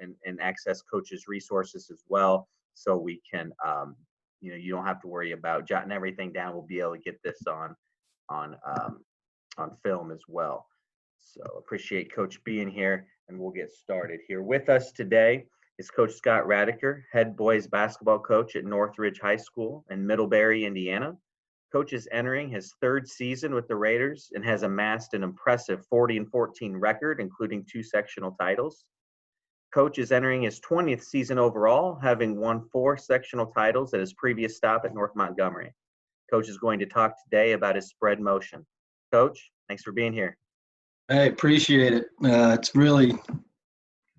and access coaches' resources as well. So we can, you don't have to worry about jotting everything down. We'll be able to get this on film as well. So appreciate Coach being here, and we'll get started here. With us today is Coach Scott Radeker, head boys basketball coach at Northridge High School in Middlebury, Indiana. Coach is entering his third season with the Raiders and has amassed an impressive 40-14 record, including 2 sectional titles. Coach is entering his 20th season overall, having won 4 sectional titles at his previous stop at North Montgomery. Coach is going to talk today about his spread motion. Coach, thanks for being here. I appreciate it. It's really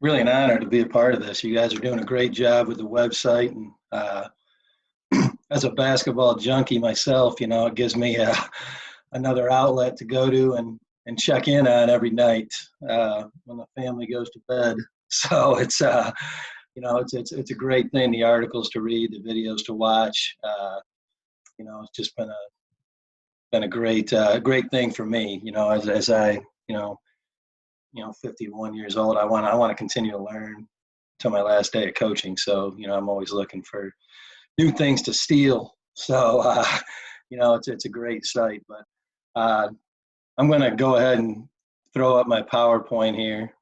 an honor to be a part of this. You guys are doing a great job with the website, and as a basketball junkie myself, it gives me another outlet to go to and check in on every night when the family goes to bed. So it's it's a great thing. The articles to read, the videos to watch. It's just been a great thing for me. As I 51 years old, I want to continue to learn till my last day of coaching. So I'm always looking for new things to steal. So it's a great site. But I'm going to go ahead and throw up my PowerPoint here.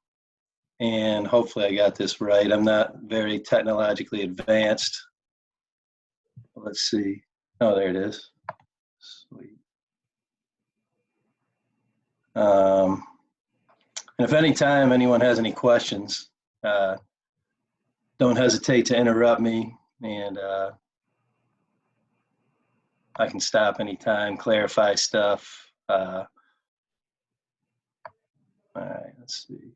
And hopefully I got this right. I'm not very technologically advanced. Let's see. Oh, there it is. Sweet. And if anytime anyone has any questions, don't hesitate to interrupt me, and I can stop anytime, clarify stuff. All right, let's see.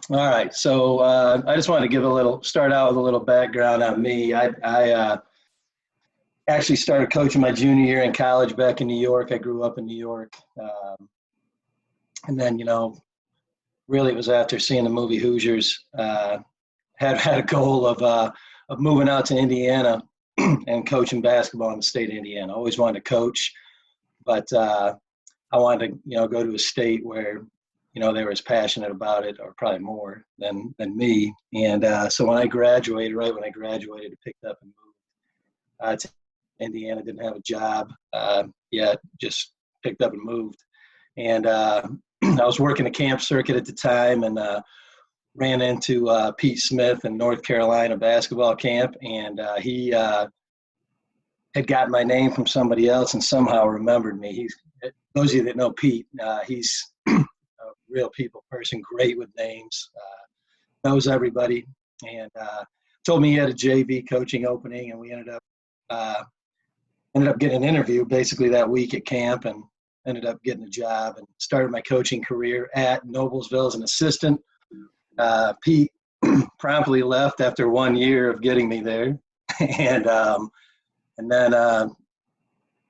All right, so I just wanted to start out with a little background on me. I actually started coaching my junior year in college back in New York. I grew up in New York. And then, really it was after seeing the movie Hoosiers, had a goal of moving out to Indiana and coaching basketball in the state of Indiana. I always wanted to coach, but I wanted to, go to a state where, they were as passionate about it, or probably more than me. And so when I graduated, I picked up and moved to Indiana. Didn't have a job yet, just picked up and moved. And I was working a camp circuit at the time, and ran into Pete Smith in North Carolina basketball camp, and he had gotten my name from somebody else and somehow remembered me. Those of you that know Pete, he's a real people person, great with names, knows everybody, and told me he had a JV coaching opening, and we ended up getting an interview basically that week at camp, and ended up getting a job and started my coaching career at Noblesville as an assistant. Pete promptly left after 1 year of getting me there. And then I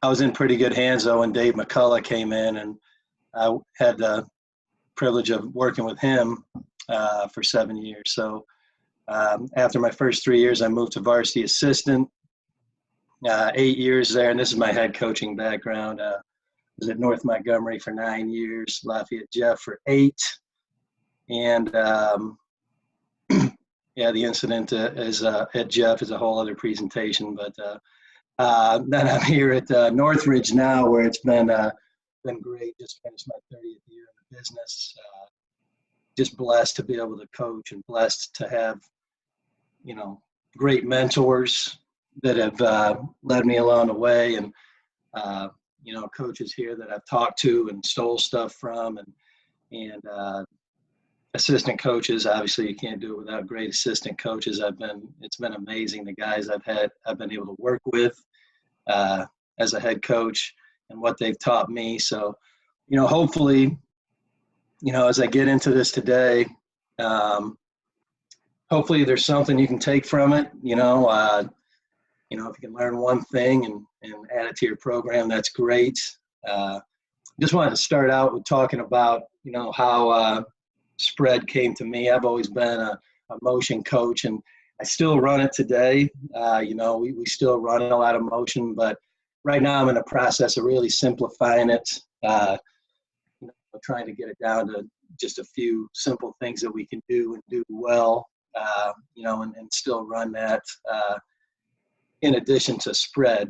was in pretty good hands, though, when Dave McCullough came in, and I had the privilege of working with him for 7 years. So after my first 3 years, I moved to varsity assistant, 8 years there. And this is my head coaching background. I was at North Montgomery for 9 years, Lafayette Jeff for 8. And the incident at Jeff is a whole other presentation. But then I'm here at Northridge now, where it's been great. Just finished my 30th year in the business. Just blessed to be able to coach, and blessed to have, great mentors that have led me along the way, and coaches here that I've talked to and stole stuff from, and assistant coaches. Obviously, you can't do it without great assistant coaches. It's been amazing, the guys I've been able to work with as a head coach, and what they've taught me. So, hopefully, as I get into this today, hopefully there's something you can take from it. If you can learn one thing and add it to your program, that's great. Just wanted to start out with talking about, how spread came to me. I've always been a motion coach, and I still run it today. We still run a lot of motion, but right now I'm in the process of really simplifying it, trying to get it down to just a few simple things that we can do and do well, and still run that in addition to spread.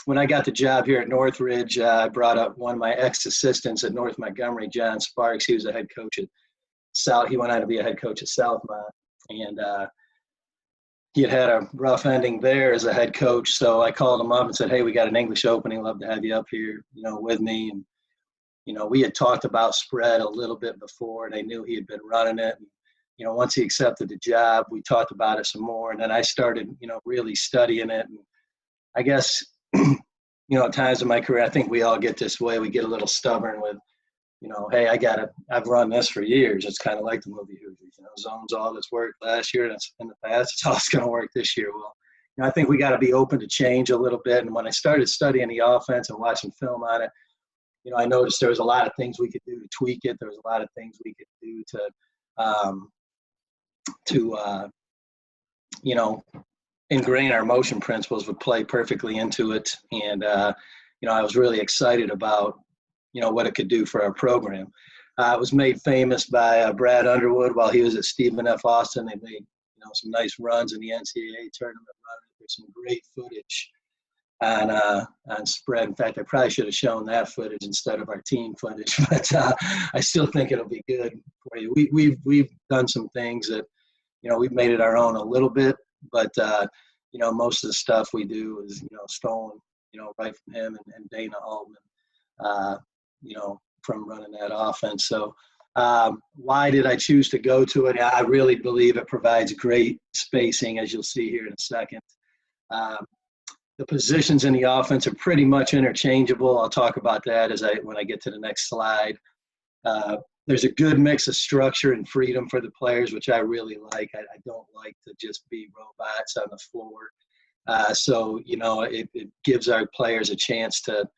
When I got the job here at Northridge, I brought up one of my ex-assistants at North Montgomery, John Sparks. He was a head coach at South. He went on to be a head coach at Southmont, and he had a rough ending there as a head coach. So I called him up and said, "Hey, we got an English opening. Love to have you up here, with me." And we had talked about spread a little bit before, and I knew he had been running it. And, once he accepted the job, we talked about it some more, and then I started, really studying it. And I guess, at times in my career, I think we all get this way. We get a little stubborn with, hey, I've run this for years. It's kind of like the movie Hoosiers, zones all this worked last year, and it's in the past, it's all it's going to work this year. Well, I think we got to be open to change a little bit. And when I started studying the offense and watching film on it, I noticed there was a lot of things we could do to tweak it. There was a lot of things we could do to ingrain our motion principles would play perfectly into it. And, I was really excited about, what it could do for our program. It was made famous by Brad Underwood while he was at Stephen F. Austin. They made, some nice runs in the NCAA tournament. There's some great footage on spread. In fact, I probably should have shown that footage instead of our team footage, but I still think it'll be good for you. We've done some things that, we've made it our own a little bit, but most of the stuff we do is, stolen, right from him and Dana Altman, from running that offense. So why did I choose to go to it? I really believe it provides great spacing, as you'll see here in a second. The positions in the offense are pretty much interchangeable. I'll talk about that when I get to the next slide. There's a good mix of structure and freedom for the players, which I really like. I don't like to just be robots on the floor. So it gives our players a chance to,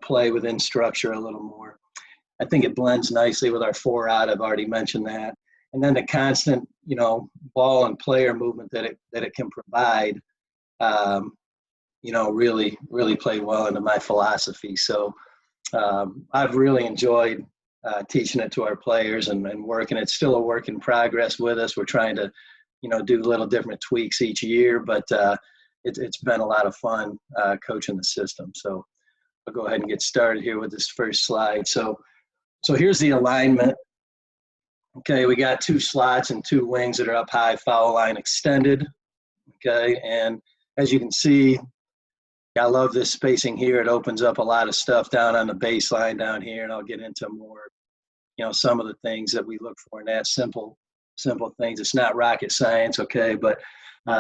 play within structure a little more. I think it blends nicely with our 4-out. I've already mentioned that. And then the constant, ball and player movement that it can provide, really, really played well into my philosophy. So I've really enjoyed teaching it to our players and working. It's still a work in progress with us. We're trying to, do little different tweaks each year, but it's been a lot of fun coaching the system. So I'll go ahead and get started here with this first slide. So here's the alignment. Okay, we got 2 slots and 2 wings that are up high, foul line extended. Okay, and as you can see, I love this spacing here. It opens up a lot of stuff down on the baseline down here, and I'll get into more, some of the things that we look for in that simple things. It's not rocket science, okay, but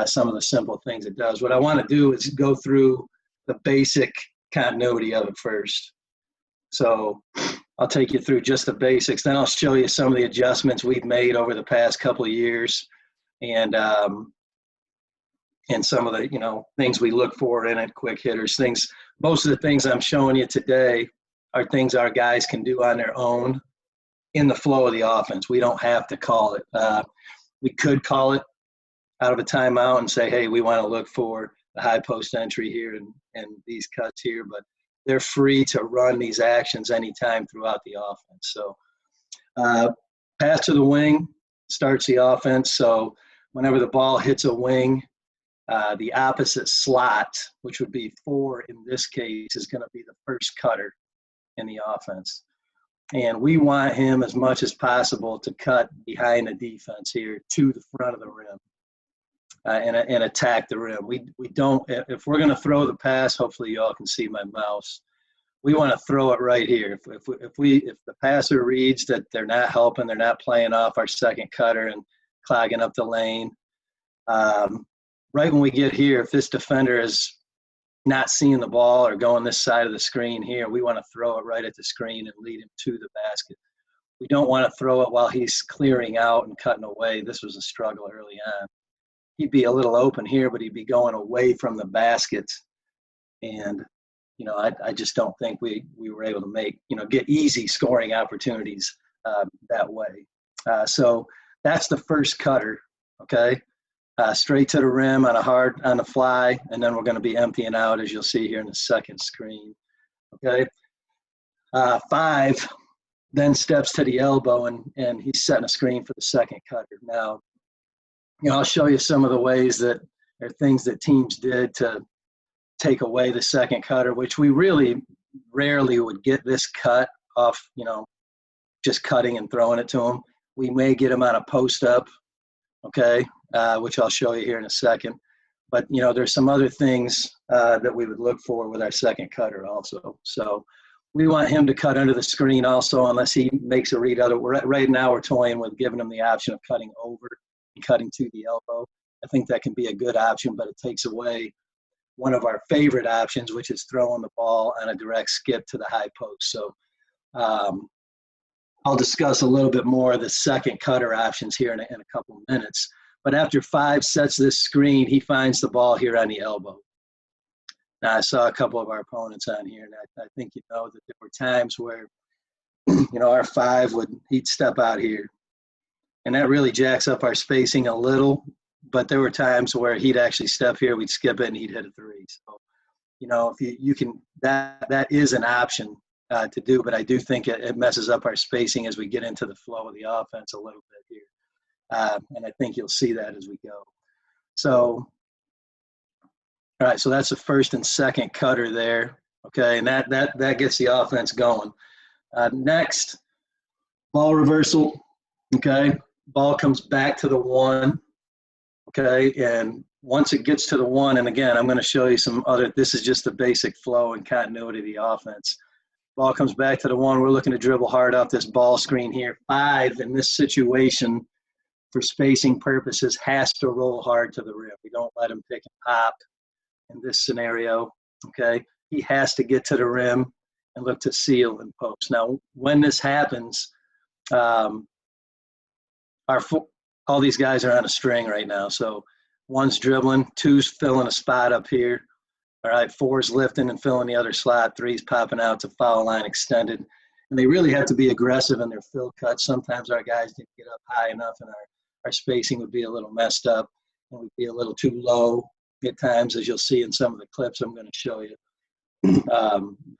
some of the simple things it does. What I want to do is go through the basic continuity of it first. So I'll take you through just the basics. Then I'll show you some of the adjustments we've made over the past couple of years, and some of the, things we look for in it, quick hitters, things. Most of the things I'm showing you today are things our guys can do on their own in the flow of the offense. We don't have to call it. We could call it out of a timeout and say, hey, we want to look for the high post entry here and these cuts here, but they're free to run these actions anytime throughout the offense. So pass to the wing starts the offense. So whenever the ball hits a wing, the opposite slot, which would be 4 in this case, is going to be the first cutter in the offense. And we want him as much as possible to cut behind the defense here to the front of the rim and attack the rim. We don't, if we're going to throw the pass, hopefully you all can see my mouse, we want to throw it right here. If the passer reads that they're not helping, they're not playing off our second cutter and clogging up the lane, right when we get here, if this defender is not seeing the ball or going this side of the screen here, we want to throw it right at the screen and lead him to the basket. We don't want to throw it while he's clearing out and cutting away. This was a struggle early on. He'd be a little open here, but he'd be going away from the basket. And, I just don't think we were able to get easy scoring opportunities that way. So that's the first cutter, okay? Straight to the rim on the fly, and then we're going to be emptying out, as you'll see here in the second screen. Okay. 5, then steps to the elbow, and he's setting a screen for the second cutter. Now, I'll show you some of the ways that are things that teams did to take away the second cutter, which we really rarely would get this cut off, just cutting and throwing it to him. We may get him on a post up, okay, which I'll show you here in a second. But, there's some other things that we would look for with our second cutter also. So we want him to cut under the screen also, unless he makes a read other. Right now we're toying with giving him the option of cutting over and cutting to the elbow. I think that can be a good option, but it takes away one of our favorite options, which is throwing the ball on a direct skip to the high post. So I'll discuss a little bit more of the second cutter options here in a couple of minutes. But after 5 sets this screen, he finds the ball here on the elbow. Now, I saw a couple of our opponents on here, and I think that there were times where, our 5 he'd step out here. And that really jacks up our spacing a little, but there were times where he'd actually step here, we'd skip it, and he'd hit a 3. So, if you can, that is an option to do, but I do think it messes up our spacing as we get into the flow of the offense a little bit here. And I think you'll see that as we go. So, all right, so that's the first and second cutter there, okay, and that gets the offense going. Next, ball reversal, okay, ball comes back to the 1, okay, and once it gets to the 1, and again, I'm going to show you some other, this is just the basic flow and continuity of the offense. Ball comes back to the 1, we're looking to dribble hard off this ball screen here. 5 in this situation, for spacing purposes, has to roll hard to the rim. We don't let him pick and pop in this scenario, okay? He has to get to the rim and look to seal and post. Now, when this happens, all these guys are on a string right now. So 1's dribbling, 2's filling a spot up here. All right, 4's lifting and filling the other slot. 3's popping out to foul line extended. And they really have to be aggressive in their fill cuts. Sometimes our guys didn't get up high enough, and our spacing would be a little messed up, and we'd be a little too low at times, as you'll see in some of the clips I'm going to show you.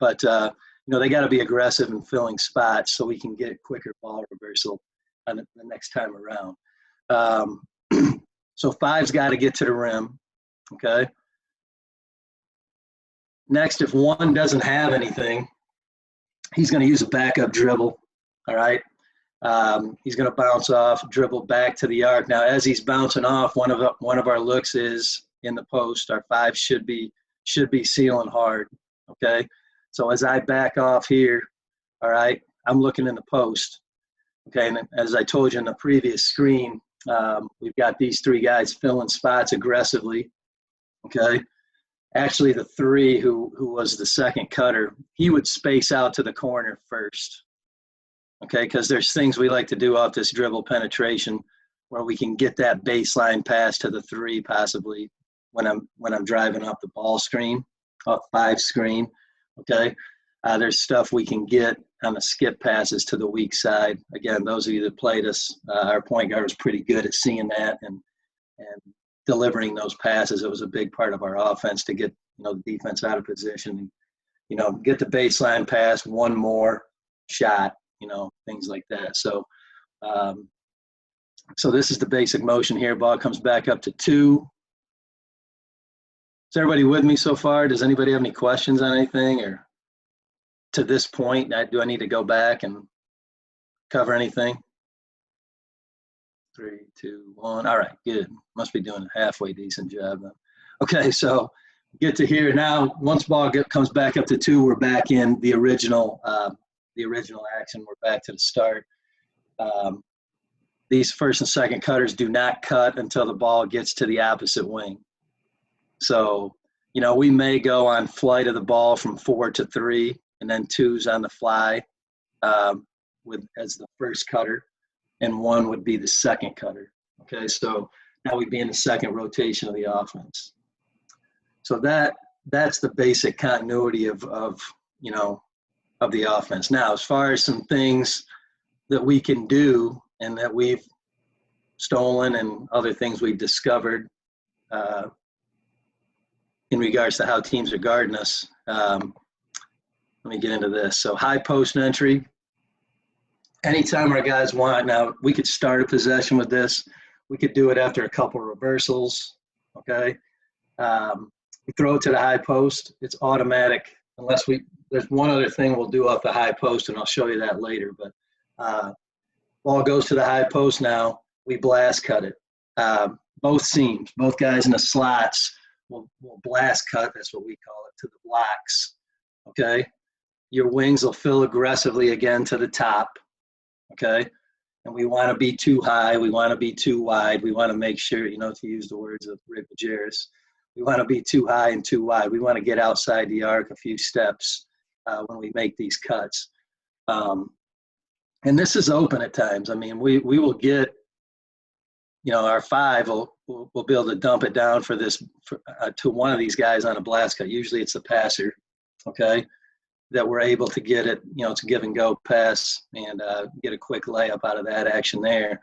But they got to be aggressive in filling spots so we can get quicker ball reversal on the next time around. So 5's got to get to the rim, okay? Next, if 1 doesn't have anything, he's going to use a backup dribble, all right? He's going to bounce off, dribble back to the arc. Now, as he's bouncing off, one of our looks is in the post. Our 5 should be sealing hard, okay? So as I back off here, all right, I'm looking in the post, okay? And as I told you in the previous screen, we've got these 3 guys filling spots aggressively, okay? Actually, the 3 who was the second cutter, he would space out to the corner first, okay? Because there's things we like to do off this dribble penetration where we can get that baseline pass to the 3 possibly when I'm driving off the ball screen, off 5 screen, okay? There's stuff we can get on the skip passes to the weak side. Again, those of you that played us, our point guard was pretty good at seeing that and delivering those passes. It was a big part of our offense to get the defense out of position and get the baseline pass, one more shot, things like that. So so this is the basic motion here. Ball comes back up to 2. Is everybody with me so far? Does anybody have any questions on anything, or to this point, do I need to go back and cover anything? 3, 2, 1. All right, good. Must be doing a halfway decent job then. Okay, so get to here now. Once ball comes back up to 2, we're back in the original action. We're back to the start. These first and second cutters do not cut until the ball gets to the opposite wing. So, we may go on flight of the ball from 4 to 3, and then 2's on the fly as the first cutter, and 1 would be the second cutter. Okay, so now we'd be in the second rotation of the offense. So that's the basic continuity of the offense. Now, as far as some things that we can do and that we've stolen and other things we've discovered in regards to how teams are guarding us, let me get into this. So high post entry, anytime our guys want, now we could start a possession with this. We could do it after a couple reversals, okay? We throw it to the high post. It's automatic unless there's one other thing we'll do off the high post, and I'll show you that later. But ball goes to the high post now. We blast cut it. Both seams, both guys in the slots will blast cut, that's what we call it, to the blocks, okay? Your wings will fill aggressively again to the top, okay? And we want to be too high. We want to be too wide. We want to make sure, to use the words of Rick Majerus, we want to be too high and too wide. We want to get outside the arc a few steps when we make these cuts. And this is open at times. I mean, we will get, our 5 will be able to dump it down to one of these guys on a blast cut. Usually it's the passer, okay, that we're able to get it, it's a give and go pass and get a quick layup out of that action there.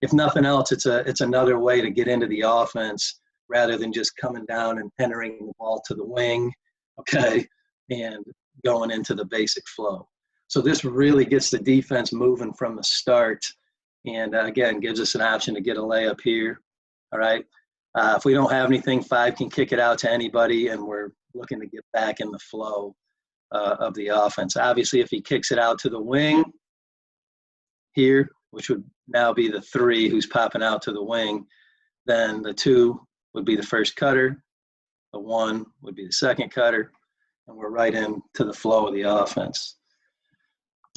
If nothing else, it's another way to get into the offense rather than just coming down and entering the ball to the wing, okay, and going into the basic flow. So this really gets the defense moving from the start and, again, gives us an option to get a layup here, all right? If we don't have anything, 5 can kick it out to anybody, and we're looking to get back in the flow of the offense. Obviously, if he kicks it out to the wing here, which would now be the 3 who's popping out to the wing, then the 2 would be the first cutter, the 1 would be the second cutter, and we're right into the flow of the offense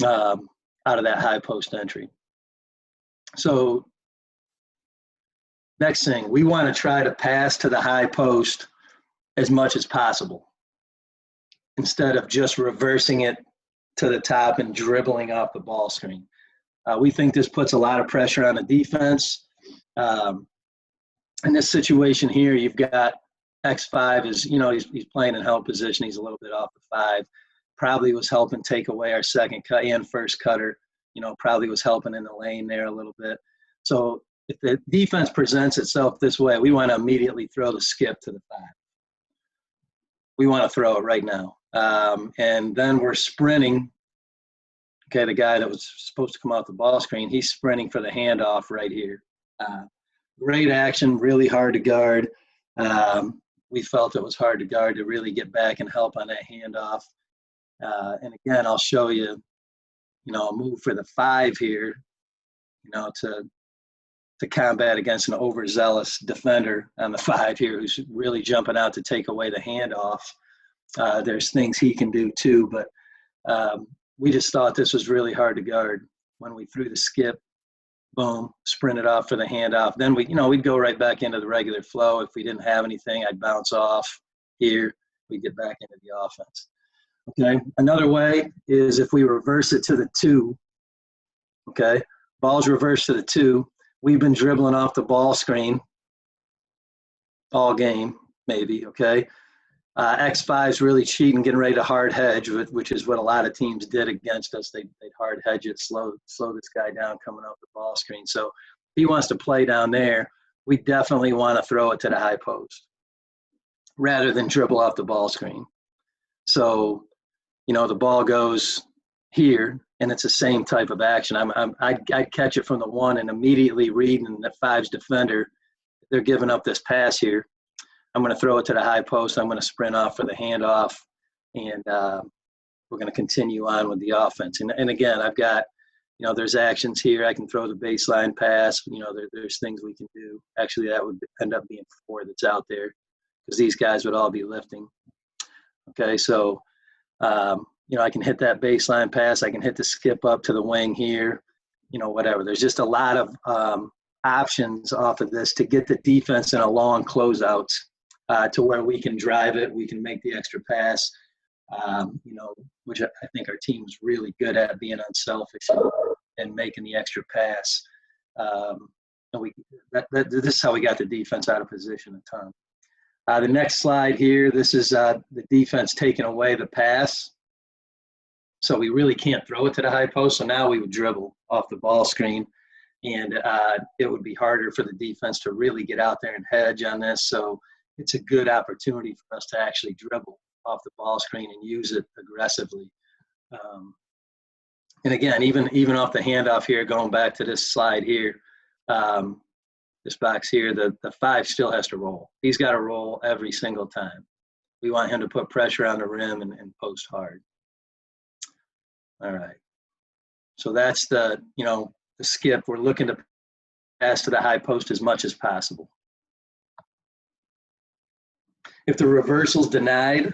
out of that high post entry. So next thing, we want to try to pass to the high post as much as possible instead of just reversing it to the top and dribbling off the ball screen. We think this puts a lot of pressure on the defense. In this situation here, you've got X5 is, he's playing in help position. He's a little bit off the 5. Probably was helping take away our second cut and first cutter. Probably was helping in the lane there a little bit. So if the defense presents itself this way, we want to immediately throw the skip to the 5. We want to throw it right now. And then we're sprinting. Okay, the guy that was supposed to come off the ball screen, he's sprinting for the handoff right here. Great action, really hard to guard. We felt it was hard to guard to really get back and help on that handoff. And again, I'll show you, a move for the 5 here, to combat against an overzealous defender on the 5 here who's really jumping out to take away the handoff. There's things he can do too, but we just thought this was really hard to guard when we threw the skip, boom, sprint it off for the handoff. Then we'd go right back into the regular flow. If we didn't have anything, I'd bounce off here. We'd get back into the offense. Okay, another way is if we reverse it to the 2, okay, ball's reversed to the 2. We've been dribbling off the ball screen all game, maybe, okay. X5's really cheating, getting ready to hard hedge, which is what a lot of teams did against us. They'd hard hedge it, slow this guy down coming off the ball screen. So if he wants to play down there, we definitely want to throw it to the high post rather than dribble off the ball screen. So, the ball goes here, and it's the same type of action. I'd catch it from the 1 and immediately reading the 5's defender. They're giving up this pass here. I'm going to throw it to the high post. I'm going to sprint off for the handoff, and we're going to continue on with the offense. And again, I've got, there's actions here. I can throw the baseline pass. There's things we can do. Actually, that would end up being 4 that's out there because these guys would all be lifting. Okay, so, I can hit that baseline pass. I can hit the skip up to the wing here, whatever. There's just a lot of options off of this to get the defense in a long closeout to where we can drive it. We can make the extra pass, which I think our team's really good at, being unselfish and making the extra pass. This is how we got the defense out of position a ton. The next slide here, this is the defense taking away the pass. So we really can't throw it to the high post. So now we would dribble off the ball screen, and it would be harder for the defense to really get out there and hedge on this. So it's a good opportunity for us to actually dribble off the ball screen and use it aggressively. And again, even off the handoff here, going back to this slide here, this box here, the 5 still has to roll. He's got to roll every single time. We want him to put pressure on the rim and post hard. All right. So that's the skip. We're looking to pass to the high post as much as possible. If the reversal's denied,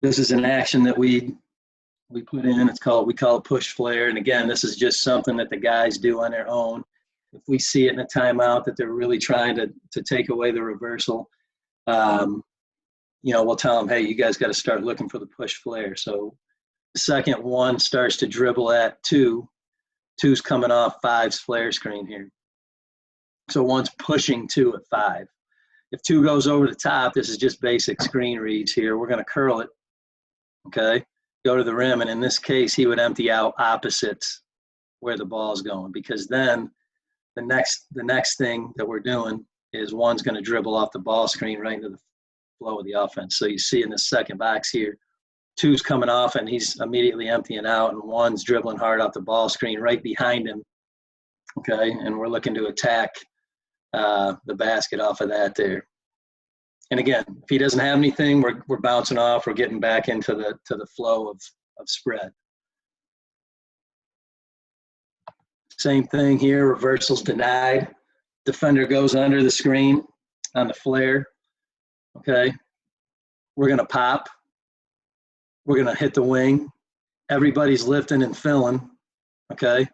this is an action that we put in. We call it push flare. And again, this is just something that the guys do on their own. If we see it in a timeout that they're really trying to take away the reversal, we'll tell them, hey, you guys got to start looking for the push flare. So the second 1 starts to dribble at 2. 2's coming off 5's flare screen here. So 1's pushing 2 at 5. If 2 goes over the top, this is just basic screen reads here. We're going to curl it, okay? Go to the rim, and in this case, he would empty out opposites where the ball's going, because then the next thing that we're doing is 1's going to dribble off the ball screen right into the flow of the offense. So you see in the second box here, 2's coming off, and he's immediately emptying out, and 1's dribbling hard off the ball screen right behind him, okay? And we're looking to attack the basket off of that there. And again, if he doesn't have anything, we're bouncing off. We're getting back into the flow of spread. Same thing here. Reversal's denied. Defender goes under the screen on the flare. Okay. We're going to pop. We're going to hit the wing. Everybody's lifting and filling. Okay.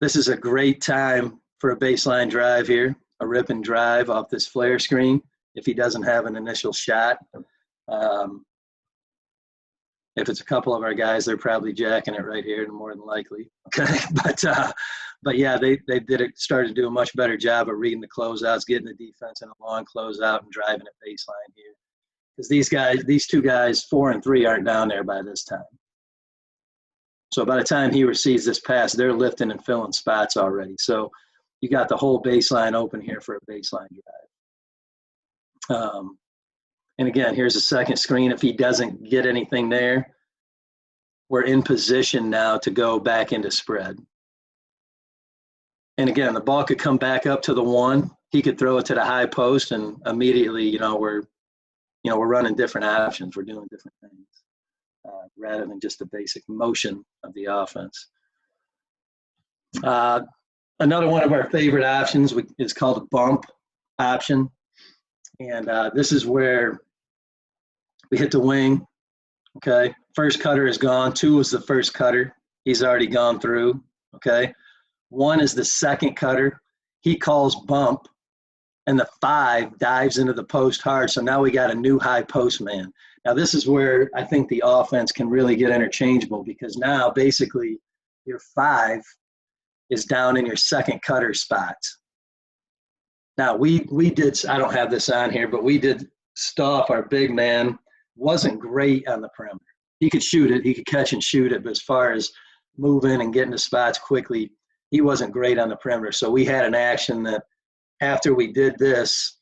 This is a great time for a baseline drive here, a rip and drive off this flare screen if he doesn't have an initial shot. If it's a couple of our guys, they're probably jacking it right here, more than likely. Okay, but yeah, they started to do a much better job of reading the closeouts, getting the defense in a long closeout, and driving it baseline here. Because these 2 guys, 4 and 3, aren't down there by this time. So by the time he receives this pass, they're lifting and filling spots already. So you got the whole baseline open here for a baseline drive. And again, here's a second screen. If he doesn't get anything there, we're in position now to go back into spread. And again, the ball could come back up to the 1. He could throw it to the high post, and immediately, we're running different options. We're doing different things rather than just the basic motion of the offense. Another one of our favorite options is called a bump option. And this is where we hit the wing, okay? First cutter is gone. 2 was the first cutter. He's already gone through, okay? 1 is the second cutter. He calls bump, and the 5 dives into the post hard. So now we got a new high post man. Now this is where I think the offense can really get interchangeable, because now basically your 5 is down in your second cutter spot. Now, we did, I don't have this on here, but we did stuff. Our big man wasn't great on the perimeter. He could shoot it. He could catch and shoot it. But as far as moving and getting to spots quickly, he wasn't great on the perimeter. So we had an action that after we did this,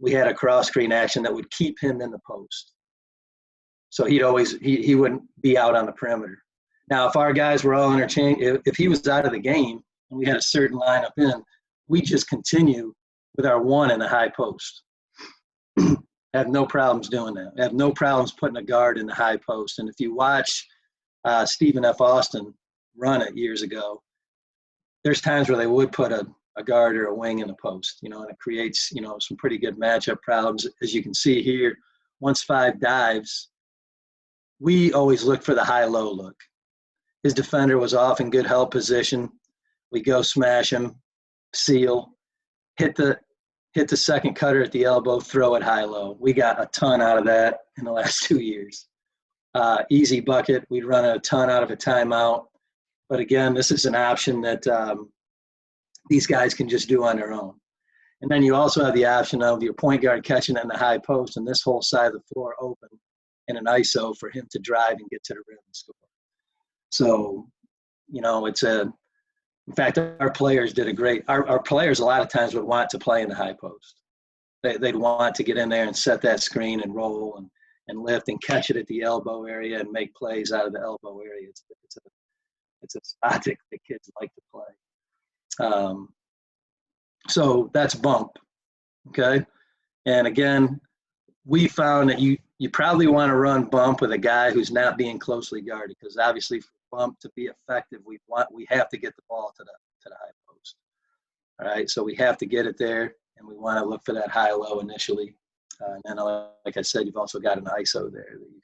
we had a cross screen action that would keep him in the post. So he wouldn't be out on the perimeter. Now, if our guys were all interchanged, if he was out of the game and we had a certain lineup in, we just continue with our 1 in the high post. Have no problems doing that. Have no problems putting a guard in the high post. And if you watch Stephen F. Austin run it years ago, there's times where they would put a guard or a wing in the post, and it creates, some pretty good matchup problems. As you can see here, once 5 dives, we always look for the high-low look. His defender was off in good help position. We go smash him, seal, hit the second cutter at the elbow, throw it high-low. We got a ton out of that in the last 2 years. Easy bucket. We'd run a ton out of a timeout. But again, this is an option that these guys can just do on their own. And then you also have the option of your point guard catching it in the high post and this whole side of the floor open in an ISO for him to drive and get to the rim and score. So, in fact, our players did our players a lot of times would want to play in the high post. They'd want to get in there and set that screen and roll and lift and catch it at the elbow area and make plays out of the elbow area. It's a spot that the kids like to play. So that's bump, okay? And again, we found that you probably want to run bump with a guy who's not being closely guarded, because obviously for bump to be effective, we have to get the ball to the high post. All right, so we have to get it there, and we want to look for that high-low initially. And then, like I said, you've also got an ISO there that you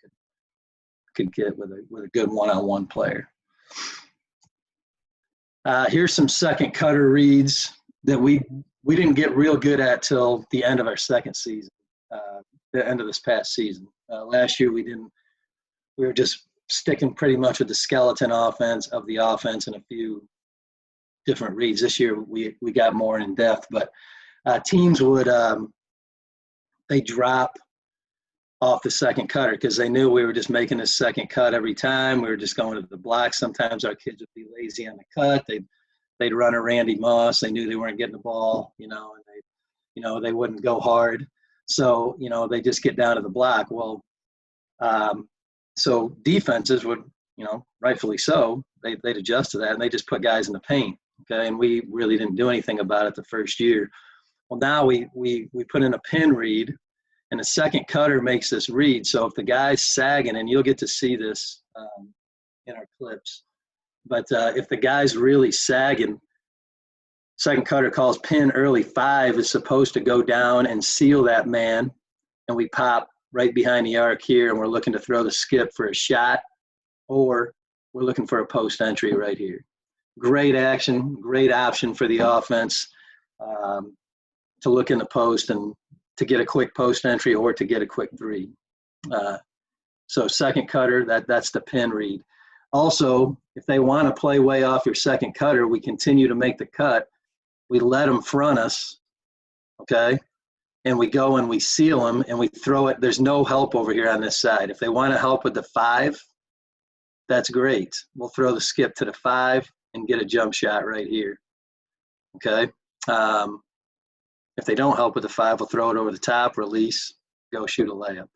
could get with a good one-on-one player. Here's some second cutter reads that we didn't get real good at till the end of our second season, the end of this past season. Last year we were just sticking pretty much with the skeleton offense and a few different reads. This year we got more in depth, but teams would they drop off the second cutter because they knew we were just making a second cut every time. We were just going to the block. Sometimes our kids would be lazy on the cut. They'd run a Randy Moss. They knew they weren't getting the ball, and they wouldn't go hard. So, they just get down to the block. Well, so defenses would, rightfully so, they'd adjust to that, and they just put guys in the paint. Okay, and we really didn't do anything about it the first year. Well, now we put in a pin read, and the second cutter makes this read. So if the guy's sagging, and you'll get to see this in our clips, but if the guy's really sagging, second cutter calls pin early. 5 is supposed to go down and seal that man, and we pop right behind the arc here, and we're looking to throw the skip for a shot, or we're looking for a post entry right here. Great action, great option for the offense to look in the post and to get a quick post entry or to get a quick 3. So second cutter, that's the pin read. Also, if they want to play way off your second cutter, we continue to make the cut. We let them front us, okay? And we go and we seal them and we throw it. There's no help over here on this side. If they want to help with the 5, that's great. We'll throw the skip to the 5 and get a jump shot right here, okay? If they don't help with the 5, we'll throw it over the top, release, go shoot a layup.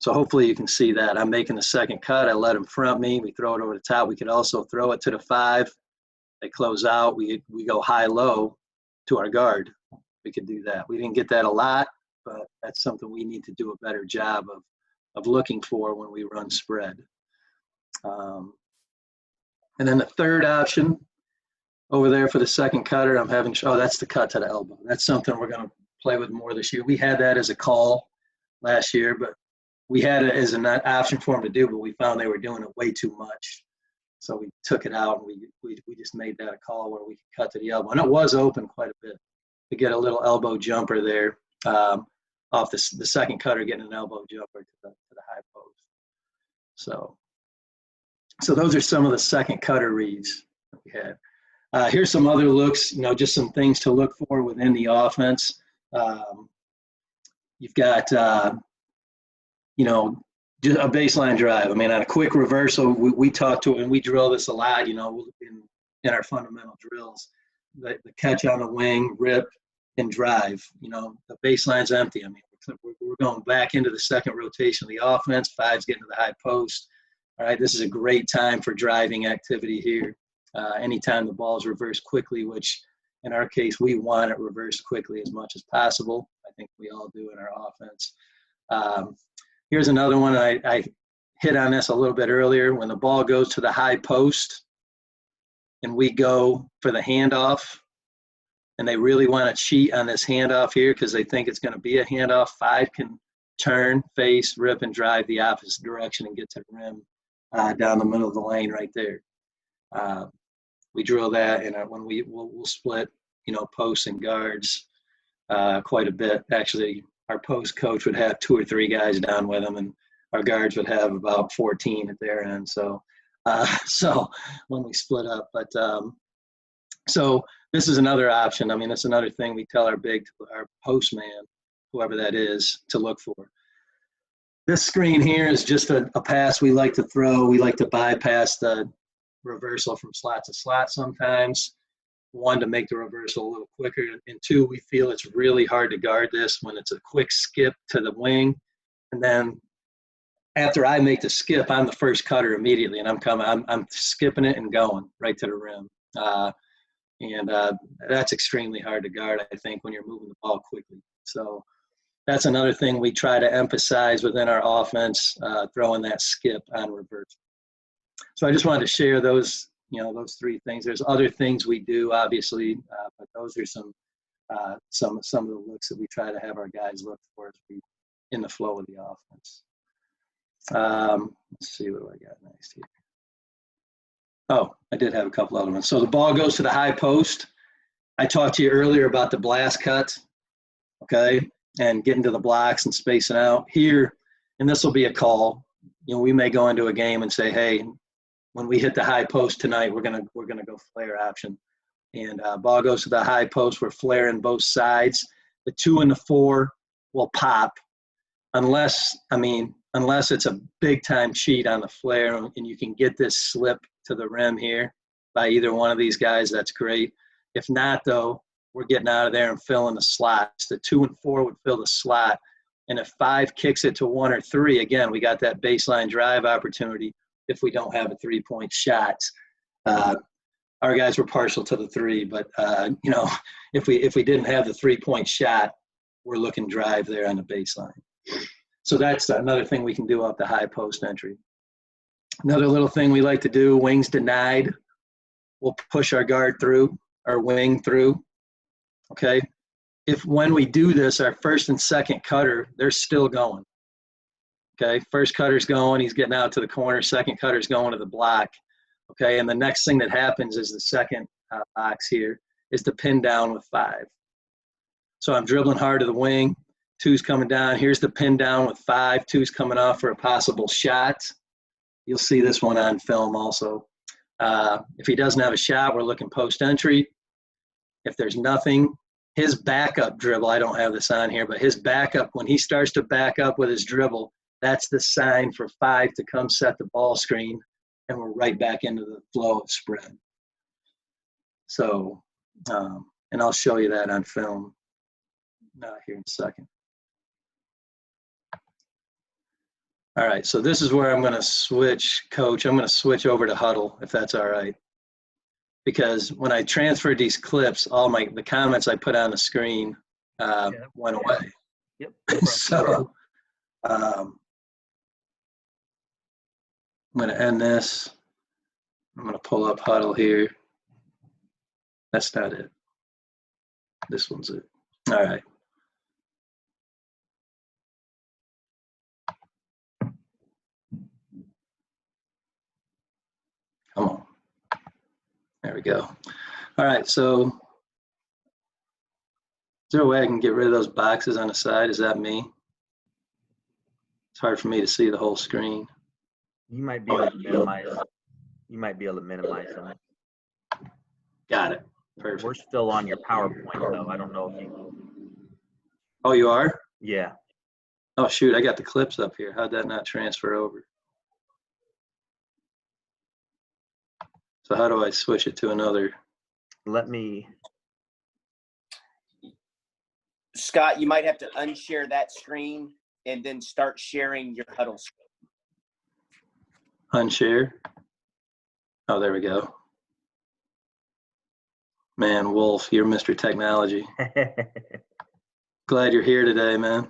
So hopefully you can see that. I'm making the second cut. I let them front me. We throw it over the top. We could also throw it to the 5. They close out. We go high-low to our guard. We could do that. We didn't get that a lot, but that's something we need to do a better job of looking for when we run spread. And then the third option over there for the second cutter, that's the cut to the elbow. That's something we're going to play with more this year. We had that as a call last year, but we had it as an option for them to do, but we found they were doing it way too much. So we took it out, and we just made that a call where we could cut to the elbow. And it was open quite a bit to get a little elbow jumper there off the second cutter, getting an elbow jumper to the high post. So those are some of the second cutter reads that we had. Here's some other looks, just some things to look for within the offense. You've got, just a baseline drive. On a quick reversal, we talk to, and we drill this a lot, in our fundamental drills. The catch on the wing, rip, and drive. The baseline's empty. We're going back into the second rotation of the offense. 5's getting to the high post. All right, this is a great time for driving activity here. Anytime the ball's reversed quickly, which in our case, we want it reversed quickly as much as possible. I think we all do in our offense. Here's another one. I hit on this a little bit earlier. When the ball goes to the high post and we go for the handoff, and they really want to cheat on this handoff here because they think it's going to be a handoff, 5 can turn, face, rip, and drive the opposite direction and get to the rim down the middle of the lane right there. We drill that, and when we'll split, posts and guards quite a bit. Actually, our post coach would have 2 or 3 guys down with him, and our guards would have about 14 at their end. So when we split up, but so this is another option. That's another thing we tell our post man, whoever that is, to look for. This screen here is just a pass we like to throw. We like to bypass the reversal from slot to slot sometimes. 1, to make the reversal a little quicker, and 2, we feel it's really hard to guard this when it's a quick skip to the wing, and then after I make the skip, I'm the first cutter immediately, and I'm skipping it and going right to the rim. And that's extremely hard to guard, I think, when you're moving the ball quickly. So that's another thing we try to emphasize within our offense, throwing that skip on reverse. So I just wanted to share those, those three things. There's other things we do, obviously, but those are some of the looks that we try to have our guys look for as we in the flow of the offense. Let's see, what do I got next here? Oh, I did have a couple other ones. So the ball goes to the high post. I talked to you earlier about the blast cut, okay, and getting to the blocks and spacing out here. And this will be a call. We may go into a game and say, hey, when we hit the high post tonight, we're gonna go flare option. And ball goes to the high post. We're flaring both sides. The 2 and the 4 will pop, unless it's a big time cheat on the flare, and you can get this slip to the rim here by either one of these guys. That's great. If not, though, we're getting out of there and filling the slots. The 2 and 4 would fill the slot, and if 5 kicks it to 1 or 3, again, we got that baseline drive opportunity. If we don't have a 3-point shot, our guys were partial to the 3, but if we didn't have the 3-point shot, we're looking drive there on the baseline. So that's another thing we can do off the high post entry. Another little thing we like to do, wings denied. We'll push our guard through, our wing through, okay? If when we do this, our first and second cutter, they're still going, okay? First cutter's going, he's getting out to the corner. Second cutter's going to the block, okay? And the next thing that happens is the second box here is to pin down with 5. So I'm dribbling hard to the wing. 2's coming down. Here's the pin down with 5. 2's coming off for a possible shot. You'll see this one on film also. If he doesn't have a shot, we're looking post entry. If there's nothing, his backup dribble, I don't have this on here, but his backup, when he starts to back up with his dribble, that's the sign for 5 to come set the ball screen, and we're right back into the flow of spread. So, and I'll show you that on film here in a second. All right, so this is where I'm going to switch, Coach. I'm going to switch over to huddle, if that's all right. Because when I transferred these clips, all the comments I put on the screen went away. Yep. So I'm going to end this. I'm going to pull up huddle here. That's not it. This one's it. All right. Come on. There we go. All right, so is there a way I can get rid of those boxes on the side? Is that me? It's hard for me to see the whole screen. You might be able to minimize. You might be able to minimize them. Got it. Perfect. We're still on your PowerPoint, though. I don't know if you. Oh, you are? Yeah. Oh, shoot, I got the clips up here. How'd that not transfer over? So how do I switch it to another? Let me. Scott, you might have to unshare that screen and then start sharing your huddle screen. Unshare? Oh, there we go. Man, Wolf, you're Mr. Technology. Glad you're here today, man.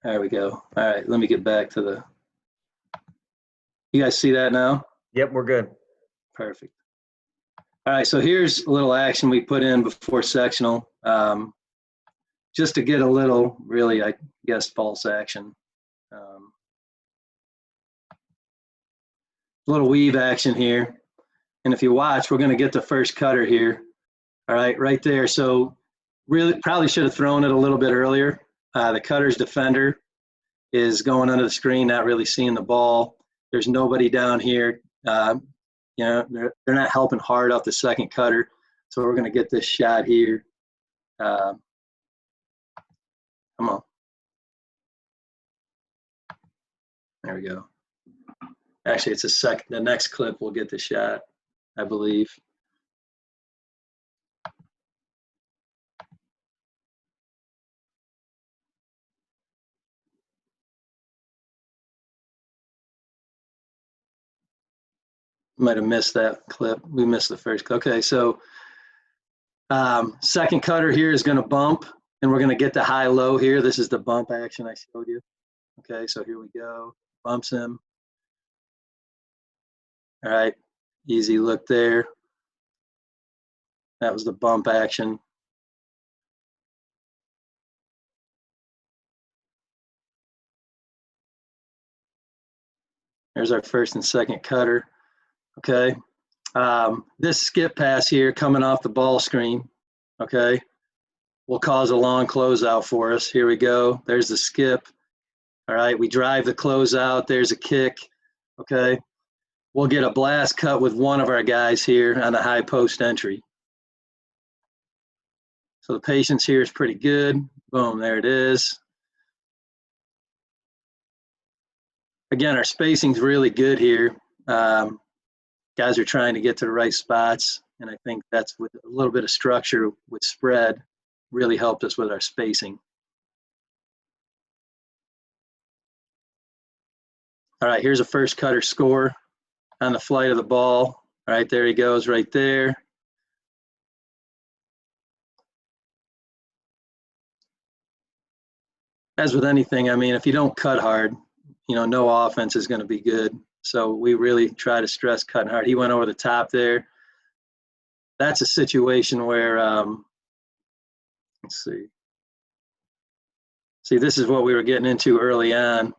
There we go. All right, let me get back to the. You guys see that now? Yep, we're good. Perfect. All right, so here's a little action we put in before sectional, just to get a little, really, I guess, false action. A little weave action here. And if you watch, we're going to get the first cutter here. All right, right there. So really probably should have thrown it a little bit earlier. The cutter's defender is going under the screen, not really seeing the ball. There's nobody down here. They're not helping hard off the second cutter. So we're going to get this shot here. Come on. There we go. Actually, it's the next clip we'll get the shot, I believe. Might have missed that clip. We missed the first. Okay, so second cutter here is going to bump, and we're going to get the high-low here. This is the bump action I showed you. Okay, so here we go. Bumps him. All right, easy look there. That was the bump action. There's our first and second cutter. Okay. This skip pass here coming off the ball screen, okay, will cause a long closeout for us. Here we go. There's the skip. All right, we drive the closeout. There's a kick, okay. We'll get a blast cut with one of our guys here on a high post entry. So the patience here is pretty good. Boom, there it is. Again, our spacing's really good here. Guys are trying to get to the right spots, and I think that's with a little bit of structure with spread really helped us with our spacing. All right, here's a first cutter score on the flight of the ball. All right, there he goes right there. As with anything, I mean, if you don't cut hard, you know, no offense is going to be good. So we really try to stress cutting hard. He went over the top there. That's a situation where, let's see. See, this is what we were getting into early on.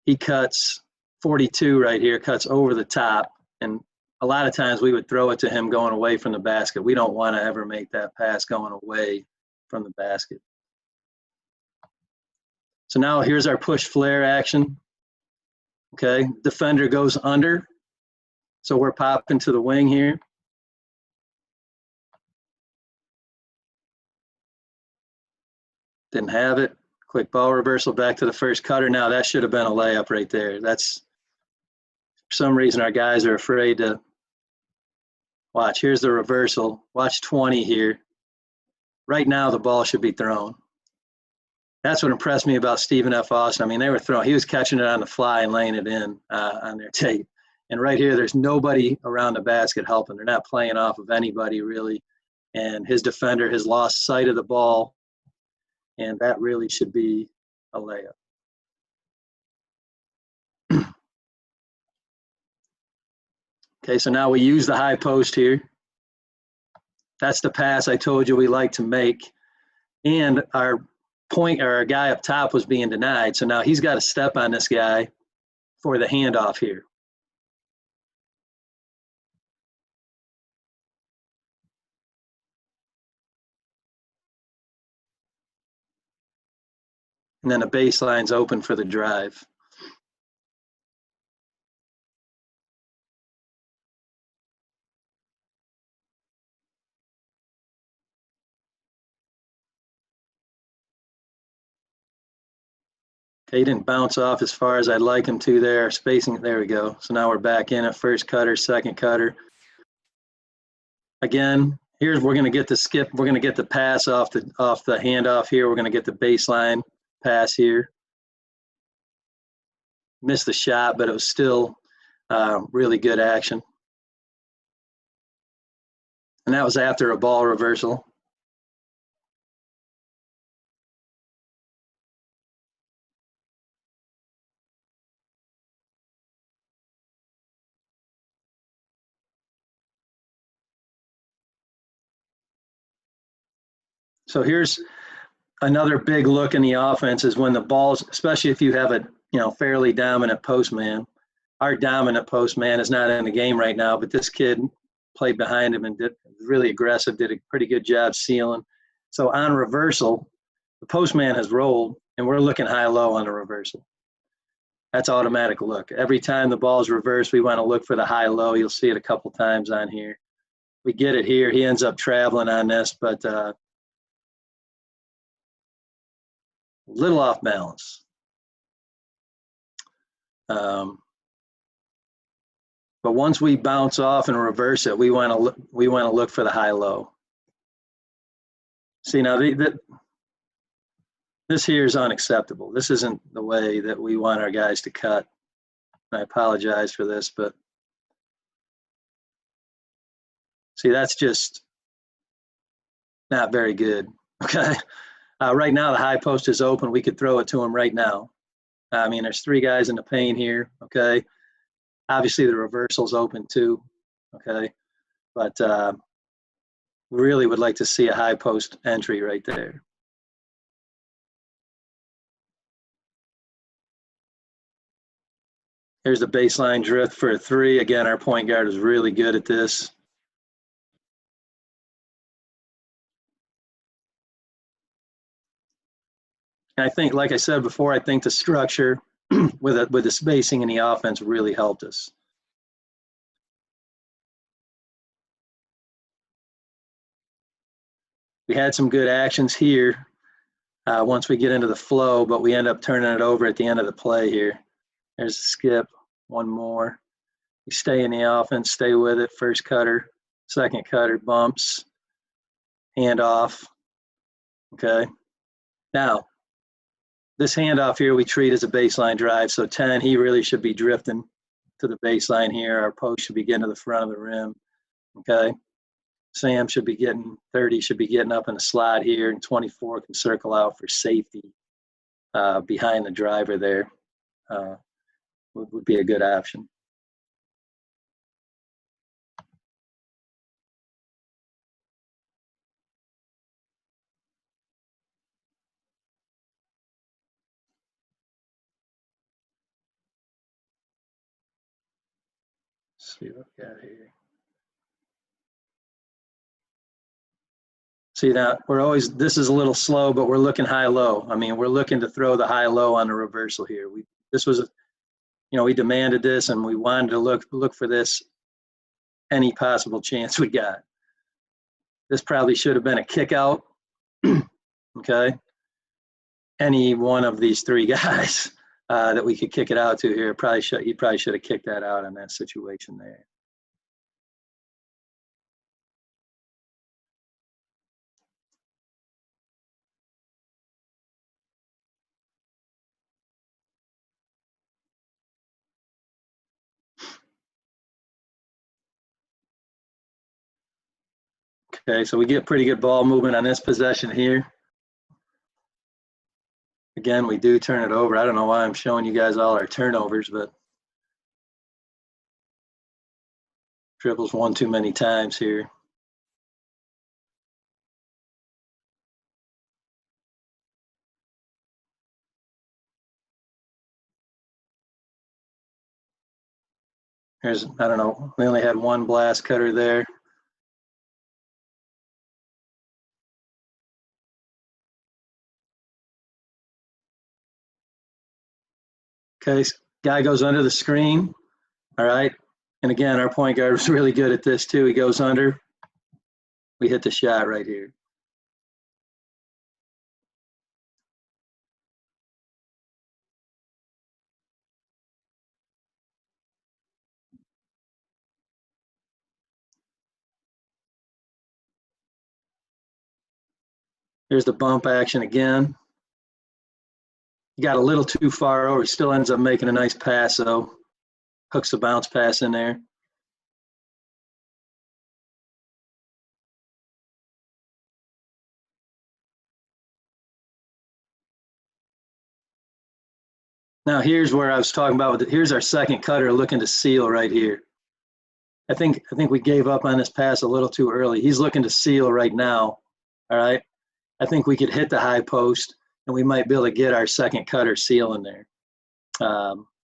He cuts 42 right here, cuts over the top. And a lot of times we would throw it to him going away from the basket. We don't want to ever make that pass going away from the basket. So now here's our push flare action. Okay, defender goes under. So we're popping to the wing here. Didn't have it. Quick ball reversal back to the first cutter. Now that should have been a layup right there. That's, for some reason, our guys are afraid to watch. Here's the reversal. Watch 20 here. Right now the ball should be thrown. That's what impressed me about Stephen F. Austin. I mean, they were throwing, he was catching it on the fly and laying it in on their tape. And right here, there's nobody around the basket helping. They're not playing off of anybody really. And his defender has lost sight of the ball. And that really should be a layup. Okay, so now we use the high post here. That's the pass I told you we like to make. And our point, or our guy up top was being denied. So now he's got to step on this guy for the handoff here. And then the baseline's open for the drive. Okay, he didn't bounce off as far as I'd like him to there. Spacing, there we go. So now we're back in at first cutter, second cutter. Again, here's, we're going to get the skip. We're going to get the pass off the handoff here. We're going to get the baseline pass here. Missed the shot, but it was still really good action. And that was after a ball reversal. So here's another big look in the offense is when the balls, especially if you have a fairly dominant postman. Our dominant postman is not in the game right now, but this kid played behind him and did really aggressive, did a pretty good job sealing. So on reversal, the postman has rolled, and we're looking high-low on the reversal. That's automatic look. Every time the ball's reversed, we want to look for the high-low. You'll see it a couple times on here. We get it here. He ends up traveling on this, but a little off balance. But once we bounce off and reverse it, we want to look for the high-low. See, now this here is unacceptable. This isn't the way that we want our guys to cut. I apologize for this, but See, that's just not very good. Okay. Right now, the high post is open. We could throw it to him right now. I mean, there's 3 guys in the paint here. Okay. Obviously, the reversal's open too. Okay. But we really would like to see a high post entry right there. Here's the baseline drift for a 3. Again, our point guard is really good at this. And I think, like I said before, I think the structure with the spacing in the offense really helped us. We had some good actions here once we get into the flow, but we end up turning it over at the end of the play here. There's a skip, one more. You stay in the offense, stay with it. First cutter, second cutter, bumps, handoff. Okay. Now, this handoff here we treat as a baseline drive. So 10, he really should be drifting to the baseline here. Our post should be getting to the front of the rim. Okay. Sam should be getting 30, should be getting up in the slot here, and 24 can circle out for safety behind the driver there. Would be a good option. Let's see what we got here. See that we're always, this is a little slow, but we're looking high-low. I mean, we're looking to throw the high-low on the reversal here. This was, you know, we demanded this and we wanted to look for this any possible chance we got. This probably should have been a kick out. Okay. Any one of these 3 guys that we could kick it out to here, he probably should have kicked that out in that situation there. Okay, so we get pretty good ball movement on this possession here. Again, we do turn it over. I don't know why I'm showing you guys all our turnovers, but dribbles one too many times here. Here's, I don't know, we only had one blast cutter there. Okay, guy goes under the screen. All right. And again, our point guard was really good at this too. He goes under. We hit the shot right here. There's the bump action again. He got a little too far over. He still ends up making a nice pass, though. Hooks a bounce pass in there. Now here's where I was talking about. Here's our second cutter looking to seal right here. I think we gave up on this pass a little too early. He's looking to seal right now. All right. I think we could hit the high post and we might be able to get our second cutter seal in there.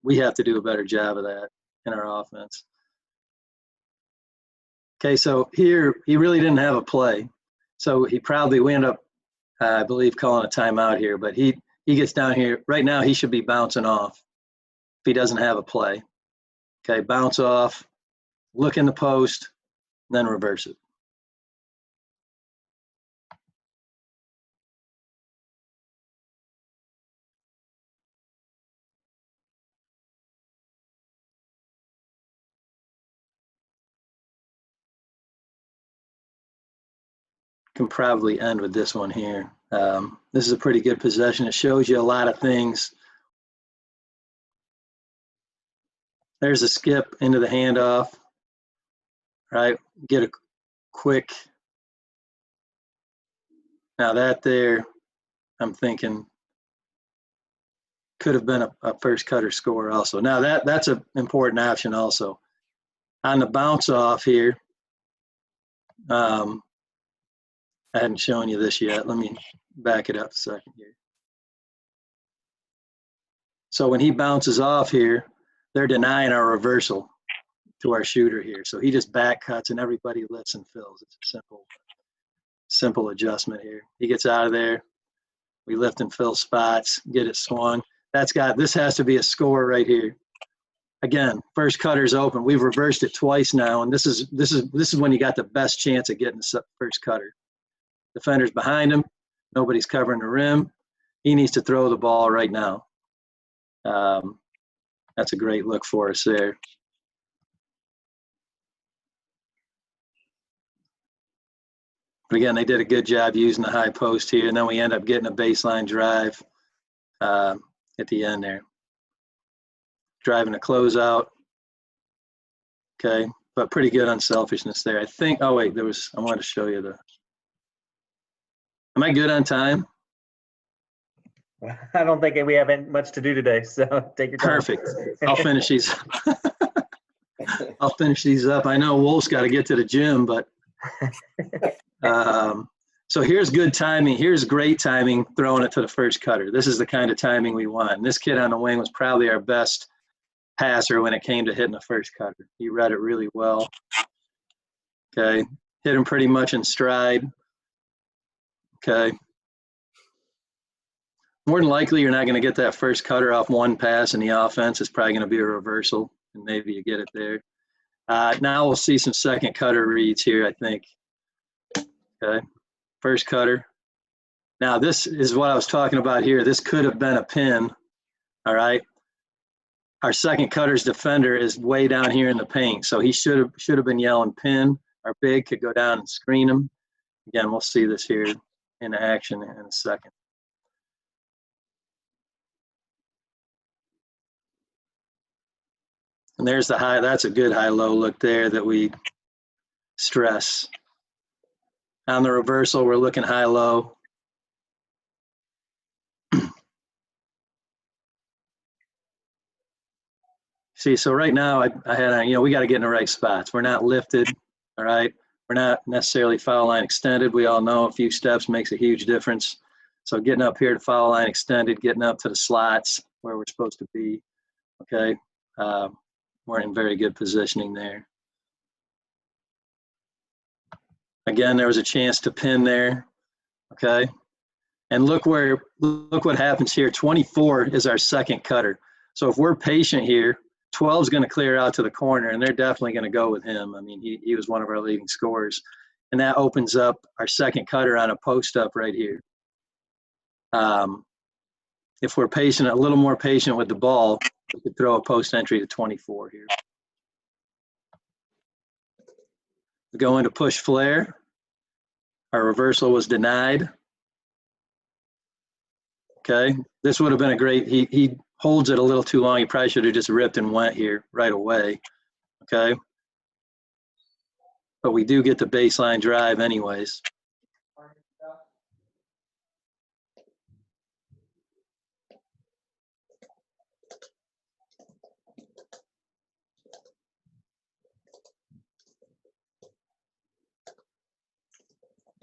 We have to do a better job of that in our offense. Okay, so here he really didn't have a play. So we end up, I believe, calling a timeout here, but he gets down here. Right now he should be bouncing off if he doesn't have a play. Okay, bounce off, look in the post, then reverse it. Can probably end with this one here. This is a pretty good possession. It shows you a lot of things. There's a skip into the handoff, right? quick. Now that there, I'm thinking could have been a first cutter score also. Now that's an important option also. On the bounce off here, I hadn't shown you this yet. Let me back it up a second here. So when he bounces off here, they're denying our reversal to our shooter here. So he just back cuts and everybody lifts and fills. It's a simple adjustment here. He gets out of there. We lift and fill spots, get it swung. This has to be a score right here. Again, first cutter's open. We've reversed it twice now, and this is when you got the best chance of getting the first cutter. Defender's behind him. Nobody's covering the rim. He needs to throw the ball right now. That's a great look for us there. But again, they did a good job using the high post here, and then we end up getting a baseline drive at the end there. Driving a closeout. Okay, but pretty good unselfishness there. I think, oh wait, I wanted to show you am I good on time? I don't think we have much to do today, so take your time. Perfect. I'll finish these. I'll finish these up. I know Wolf's got to get to the gym, but so here's good timing. Here's great timing throwing it to the first cutter. This is the kind of timing we want. And this kid on the wing was probably our best passer when it came to hitting the first cutter. He read it really well. Okay. Hit him pretty much in stride. Okay. More than likely, you're not going to get that first cutter off one pass in the offense. It's probably going to be a reversal, and maybe you get it there. Now we'll see some second cutter reads here, I think. Okay. First cutter. Now, this is what I was talking about here. This could have been a pin. All right. Our second cutter's defender is way down here in the paint, so he should have been yelling pin. Our big could go down and screen him. Again, we'll see this here in action in a second. And there's the high. That's a good high-low look there that we stress. On the reversal, we're looking high-low. See, so right now, I had, we got to get in the right spots. We're not lifted, all right? We're not necessarily foul line extended. We all know a few steps makes a huge difference. So getting up here to foul line extended, getting up to the slots where we're supposed to be, okay? We're in very good positioning there. Again, there was a chance to pin there, okay? And look what happens here. 24 is our second cutter. So if we're patient here, 12 is going to clear out to the corner, and they're definitely going to go with him. I mean, he was one of our leading scorers. And that opens up our second cutter on a post-up right here. If we're patient, a little more patient with the ball, we could throw a post entry to 24 here. We go into push flare. Our reversal was denied. Okay, this would have been a great, he holds it a little too long. He probably should have just ripped and went here right away. Okay, but we do get the baseline drive anyways.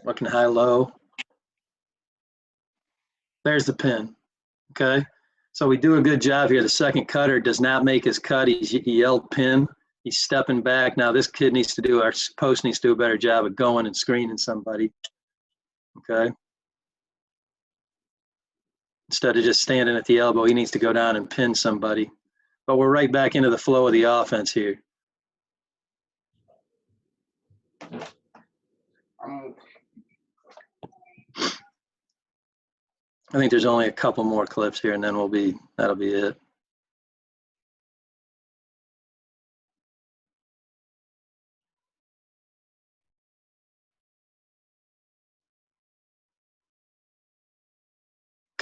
Looking high-low. There's the pin, okay? So we do a good job here. The second cutter does not make his cut. He yelled pin. He's stepping back. Now this kid needs to do, our post needs to do a better job of going and screening somebody, okay? Instead of just standing at the elbow, he needs to go down and pin somebody. But we're right back into the flow of the offense here. I think there's only a couple more clips here, and then that'll be it.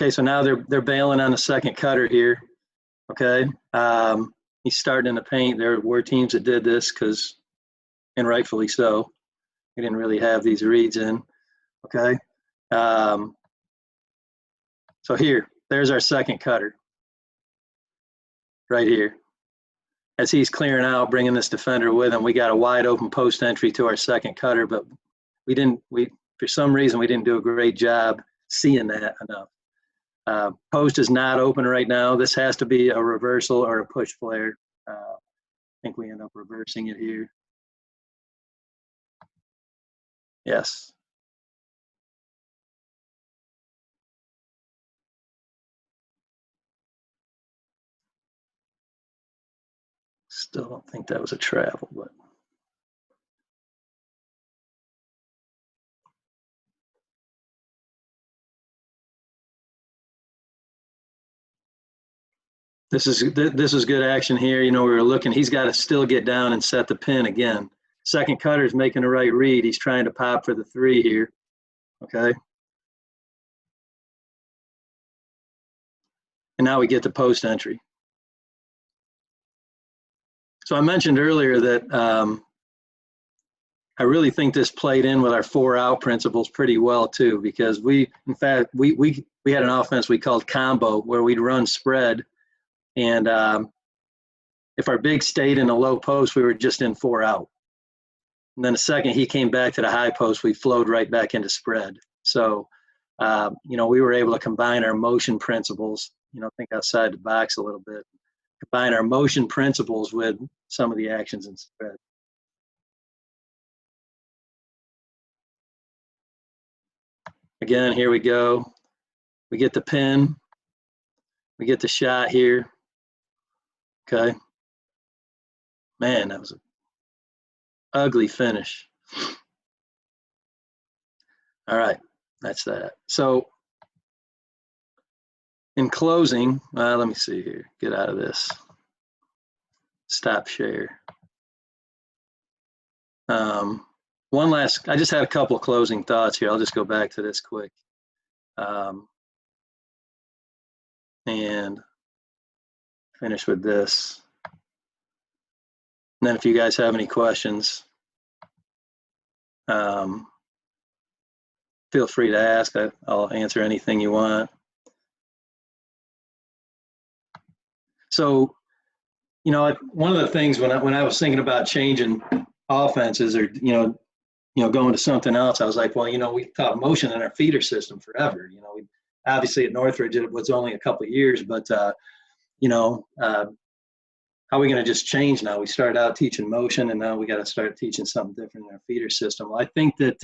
Okay, so now they're bailing on the second cutter here. Okay, he's starting in the paint. There were teams that did this and rightfully so. We didn't really have these reads in, okay? So here, there's our second cutter, right here. As he's clearing out, bringing this defender with him, we got a wide open post entry to our second cutter, but for some reason, we didn't do a great job seeing that enough. Post is not open right now. This has to be a reversal or a push flare. I think we end up reversing it here. Yes. Still don't think that was a travel, but. This is good action here. You know, we were looking, he's got to still get down and set the pin again. Second cutter is making the right read. He's trying to pop for the 3 here, okay? And now we get the post entry. So I mentioned earlier that I really think this played in with our 4-out principles pretty well too, because we had an offense we called combo where we'd run spread, and if our big stayed in a low post, we were just in 4-out. And then the second he came back to the high post, we flowed right back into spread. So, you know, we were able to combine our motion principles, you know, think outside the box a little bit, combine our motion principles with some of the actions in spread. Again, here we go. We get the pin. We get the shot here. Okay. Man, that was an ugly finish. All right, that's that. So in closing, let me see here. Get out of this. Stop share. One last, I just had a couple of closing thoughts here. I'll just go back to this quick. And finish with this. And then if you guys have any questions, feel free to ask. I'll answer anything you want. So, you know, one of the things when I was thinking about changing offenses or, you know, going to something else, I was like, well, you know, we taught motion in our feeder system forever. You know, obviously at Northridge, it was only a couple of years, but, you know, how are we going to just change now? We started out teaching motion, and now we got to start teaching something different in our feeder system. Well, I think that,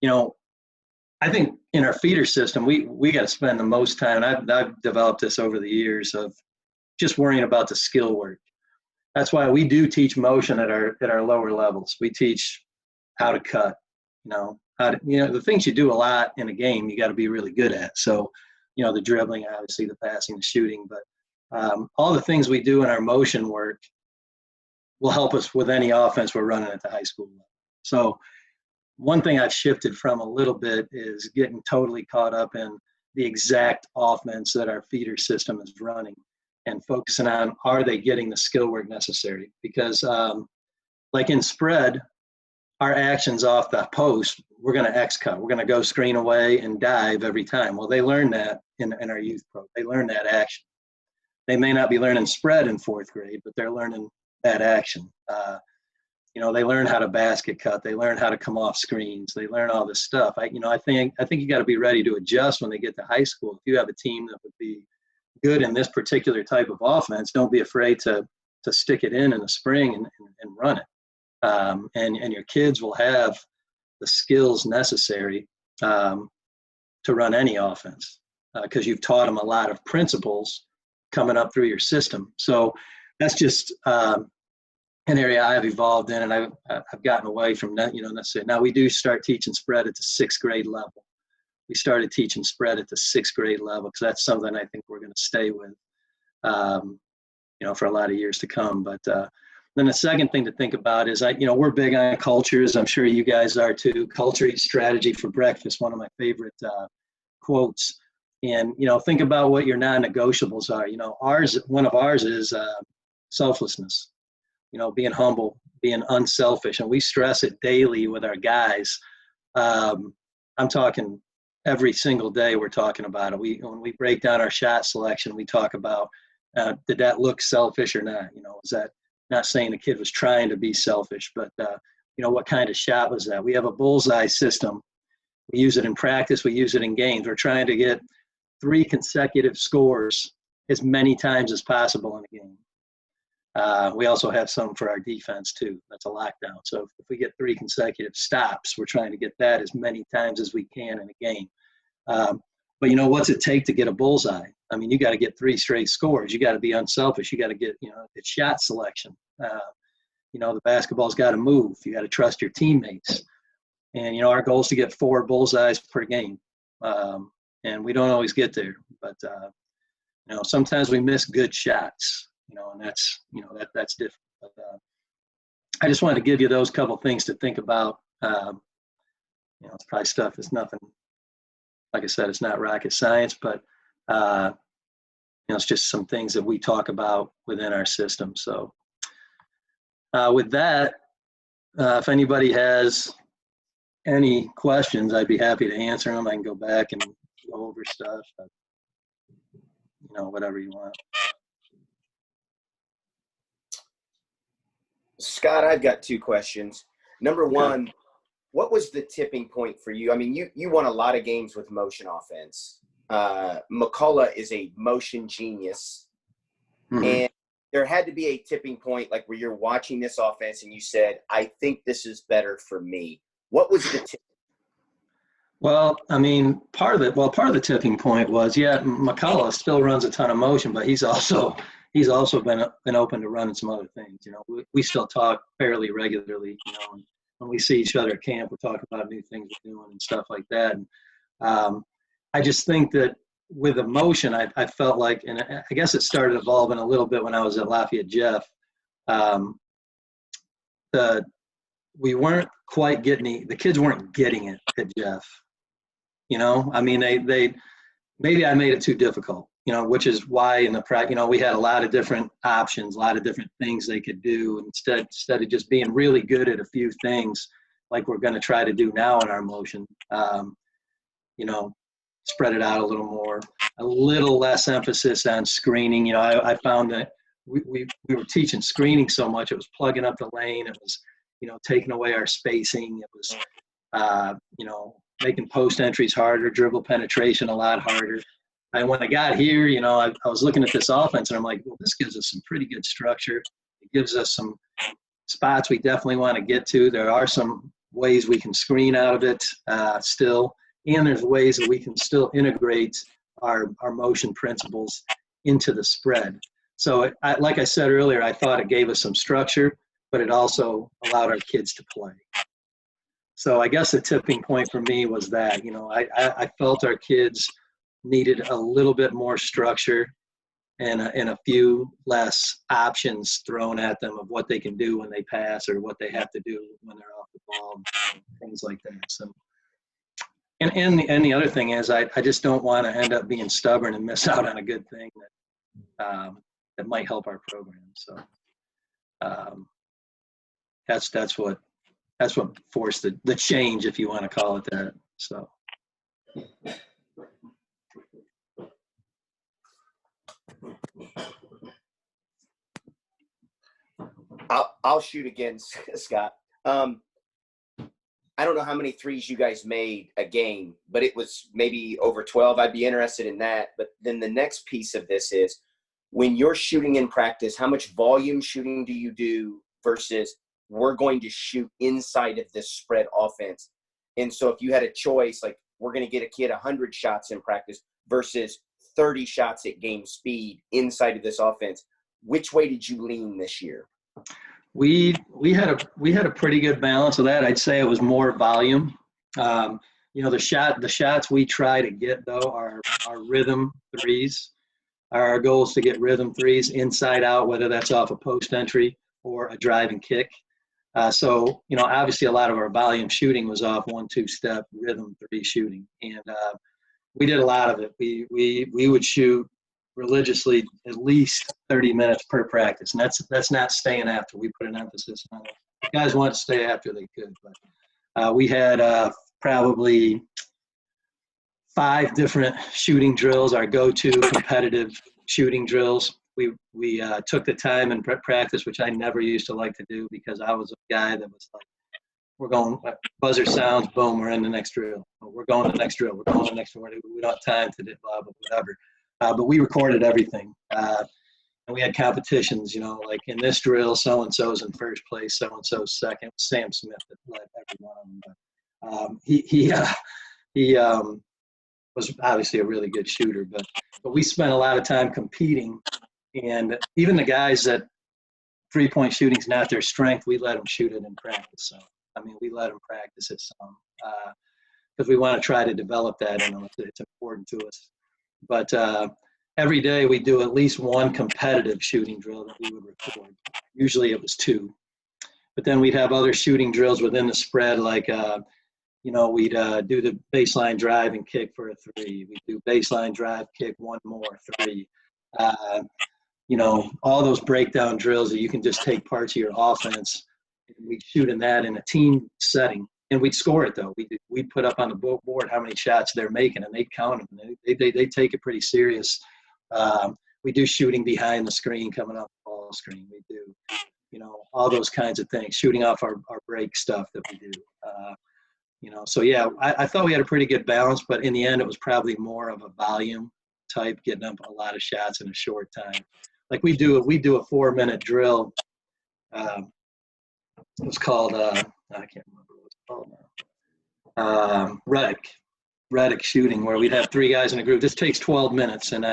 you know, I think in our feeder system, we got to spend the most time, and I've developed this over the years, of just worrying about the skill work. That's why we do teach motion at our lower levels. We teach how to cut, you know, the things you do a lot in a game, you got to be really good at. So, you know, the dribbling, obviously, the passing, the shooting, but all the things we do in our motion work will help us with any offense we're running at the high school level. So one thing I've shifted from a little bit is getting totally caught up in the exact offense that our feeder system is running and focusing on, are they getting the skill work necessary? Because like in spread, our actions off the post, we're going to X-cut. We're going to go screen away and dive every time. Well, they learn that in our youth pro. They learn that action. They may not be learning spread in 4th grade, but they're learning that action. You know, they learn how to basket cut. They learn how to come off screens. They learn all this stuff. I think you got to be ready to adjust when they get to high school. If you have a team that would be good in this particular type of offense, don't be afraid to stick it in the spring and run it. And your kids will have the skills necessary to run any offense because you've taught them a lot of principles coming up through your system. So that's just an area I've evolved in, and I've gotten away from that. You know, that's it. Now we do start teaching spread at the 6th grade level. We started teaching spread at the 6th grade level because that's something I think we're going to stay with, you know, for a lot of years to come. But then the second thing to think about is, you know, we're big on cultures. I'm sure you guys are too. Culture eats strategy for breakfast, one of my favorite quotes. And, you know, think about what your non-negotiables are. You know, one of ours is selflessness, you know, being humble, being unselfish, and we stress it daily with our guys. I'm talking every single day. We're talking about it. When we break down our shot selection, we talk about did that look selfish or not? Is that, not saying the kid was trying to be selfish, but what kind of shot was that? We have a bullseye system. We use it in practice. We use it in games. We're trying to get 3 consecutive scores as many times as possible in a game. We also have some for our defense too. That's a lockdown. So if we get 3 consecutive stops, we're trying to get that as many times as we can in a game. But what's it take to get a bullseye? I mean, you got to get 3 straight scores. You got to be unselfish. You got to get, it's shot selection. The basketball's got to move. You got to trust your teammates. And, our goal is to get 4 bullseyes per game. And we don't always get there, but, sometimes we miss good shots, and that's, that's different. But, I just wanted to give you those couple things to think about. It's probably stuff that's nothing, like I said, it's not rocket science, but, it's just some things that we talk about within our system. So with that, if anybody has any questions, I'd be happy to answer them. I can go back and go over stuff, but, whatever you want. Scott, I've got 2 questions. Number one, what was the tipping point for you? I mean, you won a lot of games with motion offense. McCullough is a motion genius. Mm-hmm. And there had to be a tipping point, like where you're watching this offense and you said, I think this is better for me. What was the tip? Well, I mean, part of the tipping point was, McCullough still runs a ton of motion, but he's also been open to running some other things. We still talk fairly regularly. And when we see each other at camp, we're talking about new things we're doing and stuff like that. And I just think that with the motion, I felt like, and I guess it started evolving a little bit when I was at Lafayette Jeff. We weren't quite getting the kids weren't getting it at Jeff. I mean, they maybe I made it too difficult, which is why in the practice, we had a lot of different options, a lot of different things they could do. Instead of just being really good at a few things like we're going to try to do now in our motion, spread it out a little more, a little less emphasis on screening. I found that we were teaching screening so much, it was plugging up the lane. It was, taking away our spacing. It was, making post entries harder, dribble penetration a lot harder. And when I got here, I was looking at this offense and I'm like, well, this gives us some pretty good structure. It gives us some spots we definitely want to get to. There are some ways we can screen out of it still. And there's ways that we can still integrate our motion principles into the spread. So like I said earlier, I thought it gave us some structure, but it also allowed our kids to play. So I guess the tipping point for me was that, I felt our kids needed a little bit more structure and a few less options thrown at them of what they can do when they pass or what they have to do when they're off the ball, things like that. So, and the other thing is I just don't want to end up being stubborn and miss out on a good thing that might help our program. So that's what forced the change, if you want to call it that. So. I'll shoot again, Scott. I don't know how many threes you guys made a game, but it was maybe over 12. I'd be interested in that. But then the next piece of this is when you're shooting in practice, how much volume shooting do you do versus we're going to shoot inside of this spread offense? And so if you had a choice, like we're going to get a kid 100 shots in practice versus 30 shots at game speed inside of this offense, which way did you lean this year? We had a pretty good balance of that. I'd say it was more volume. The shots we try to get though are rhythm threes. Our goal is to get rhythm threes inside out, whether that's off a post entry or a drive and kick. So obviously a lot of our volume shooting was off 1-2 step rhythm 3 shooting, and we did a lot of it. We would shoot religiously at least 30 minutes per practice, and that's not staying after. We put an emphasis on it. Guys wanted to stay after they could, but we had probably 5 different shooting drills, our go-to competitive shooting drills. We took the time and practice, which I never used to like to do because I was a guy that was like, we're going, buzzer sounds, boom, we're in the next drill. We're going to the next drill. We're going to the next drill. We don't have time to do blah, blah, whatever. But we recorded everything. And we had competitions, like in this drill, so-and-so's in first place, so-and-so's second. Sam Smith that led every one of them. But he was obviously a really good shooter, but we spent a lot of time competing. And even the guys that three-point shooting's not their strength, we let them shoot it in practice. So, we let them practice it some because we want to try to develop that. It's important to us. But every day we do at least one competitive shooting drill that we would record. Usually it was 2. But then we'd have other shooting drills within the spread, like we'd do the baseline drive and kick for a 3. We'd do baseline drive, kick, 1 more, 3. All those breakdown drills that you can just take parts of your offense. And we'd shoot in that in a team setting. And we'd score it, though. We'd put up on the board how many shots they're making, and they'd count them. They take it pretty serious. We do shooting behind the screen, coming off the ball screen. We do, all those kinds of things, shooting off our break stuff that we do. So yeah, I thought we had a pretty good balance, but in the end, it was probably more of a volume type, getting up a lot of shots in a short time. Like we do a 4-minute drill. It was called, I can't remember what it's called now. Radeker shooting, where we'd have 3 guys in a group. This takes 12 minutes, and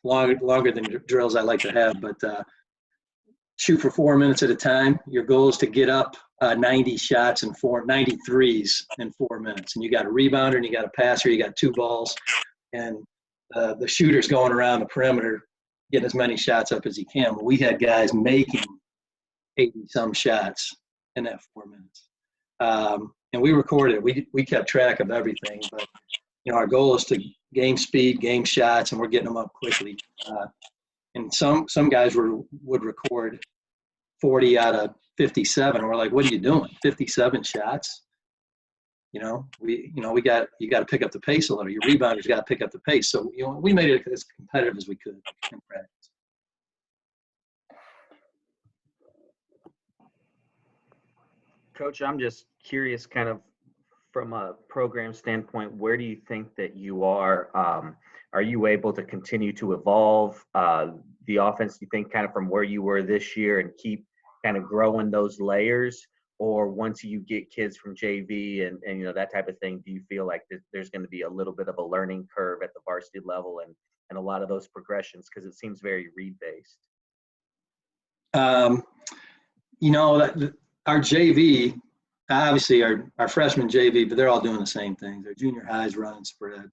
longer than drills I like to have, but shoot for 4 minutes at a time. Your goal is to get up 90 shots in 93s in 4 minutes. And you got a rebounder and you got a passer, you got 2 balls, and the shooter's going around the perimeter, getting as many shots up as he can. But we had guys making 80-some shots in that 4 minutes. And we recorded it. We kept track of everything, but our goal is to game speed, game shots, and we're getting them up quickly. And some guys would record 40 out of 57. And we're like, what are you doing? 57 shots? You got to pick up the pace a little. Your rebounders got to pick up the pace. So we made it as competitive as we could in practice. Coach, I'm just curious, kind of from a program standpoint, where do you think that you are? Are you able to continue to evolve the offense, you think, kind of from where you were this year and keep kind of growing those layers? Or once you get kids from JV and that type of thing, do you feel like there's going to be a little bit of a learning curve at the varsity level and a lot of those progressions, because it seems very read-based? Our JV, obviously our freshman JV, but they're all doing the same things. Our junior high's running spread.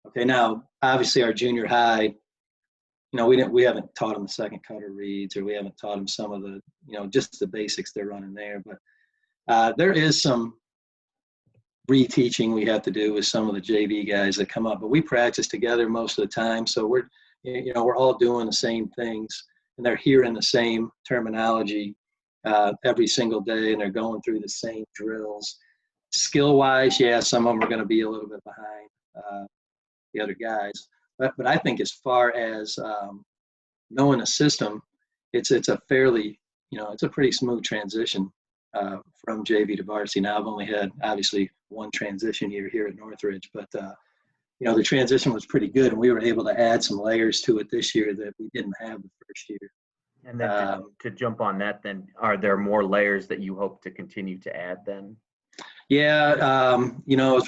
Okay, now obviously our junior high, we haven't taught them the second cutter reads, or we haven't taught them some of the, just the basics they're running there. But there is some reteaching we have to do with some of the JV guys that come up. But we practice together most of the time, so we're all doing the same things, and they're hearing the same terminology every single day, and they're going through the same drills. Skill-wise, yeah, some of them are going to be a little bit behind the other guys. But I think as far as knowing a system, it's a fairly, it's a pretty smooth transition from JV to varsity. Now I've only had obviously one transition year here at Northridge, but the transition was pretty good, and we were able to add some layers to it this year that we didn't have the first year. And then to jump on that, then are there more layers that you hope to continue to add then? Yeah,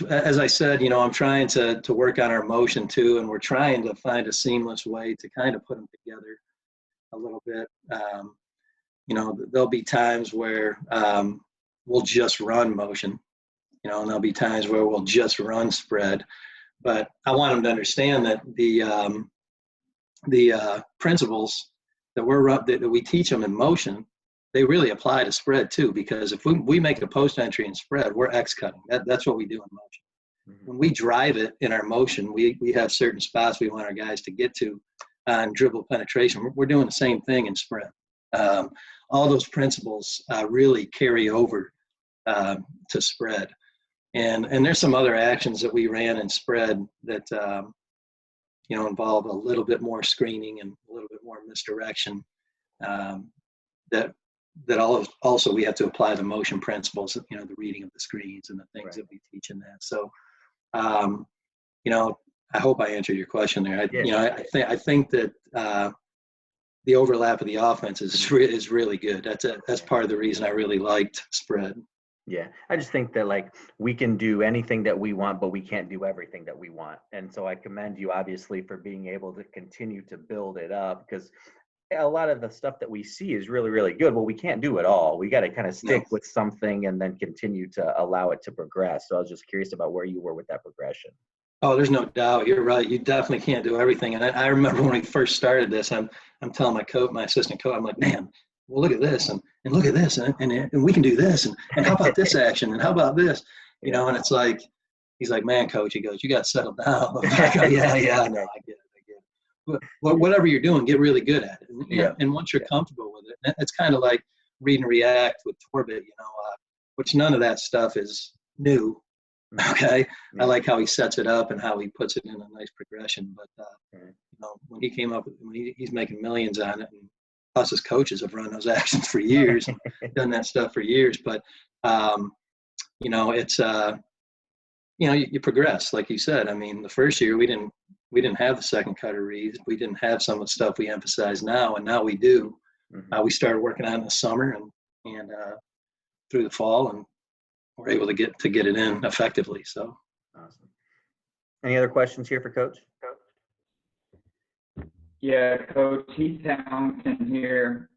as I said, I'm trying to work on our motion too, and we're trying to find a seamless way to kind of put them together a little bit. There'll be times where we'll just run motion, and there'll be times where we'll just run spread. But I want them to understand that the principles that we teach them in motion, they really apply to spread too, because if we make a post entry in spread, we're X cutting. That's what we do in motion. Mm-hmm. When we drive it in our motion, we have certain spots we want our guys to get to on dribble penetration. We're doing the same thing in spread. all those principles really carry over to spread. And there's some other actions that we ran in spread that, involve a little bit more screening and a little bit more misdirection, that also we have to apply the motion principles, the reading of the screens and the things that we teach in that. So, I hope I answered your question there. I think that the overlap of the offense is really good. That's part of the reason I really liked spread. Yeah, I just think that like we can do anything that we want, but we can't do everything that we want. And so I commend you obviously for being able to continue to build it up, because a lot of the stuff that we see is really, really good. Well, we can't do it all. We got to kind of stick with something and then continue to allow it to progress. So I was just curious about where you were with that progression. Oh, there's no doubt. You're right. You definitely can't do everything. And I remember when we first started this, I'm telling my assistant coach, I'm like, man, well, look at this and look at this and we can do this and how about this action and how about this, and it's like, he's like, man, coach, he goes, you got to settle down. I go, yeah, I know, I get it. But whatever you're doing, get really good at it. And once you're comfortable with it, it's kind of like read and react with Torbit, which none of that stuff is new. Okay. I like how he sets it up and how he puts it in a nice progression. But, when he came up, he's making millions on it, and us as coaches have run those actions for years, and done that stuff for years. But, it's, you progress, like you said. I mean, the first year we didn't have the second cutter reads. We didn't have some of the stuff we emphasize now, and now we do. We started working on it in the summer and through the fall, and we're able to get it in effectively. So awesome. Any other questions here for Coach? Yeah, Coach Heath Townsend here.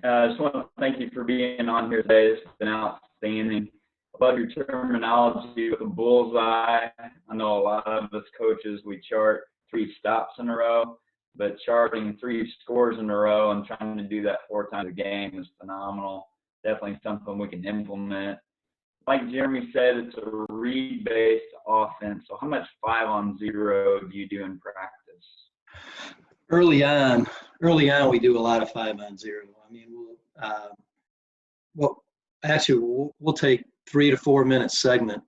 I just want to thank you for being on here today. It's been outstanding. I love your terminology with the bullseye. I know a lot of us coaches, we chart 3 stops in a row, but charting 3 scores in a row and trying to do that 4 times a game is phenomenal. Definitely something we can implement. Like Jeremy said, it's a read-based offense. So how much 5-on-0 do you do in practice? Early on, we do a lot of 5-on-0. I mean, we'll take 3 to 4 minute segment,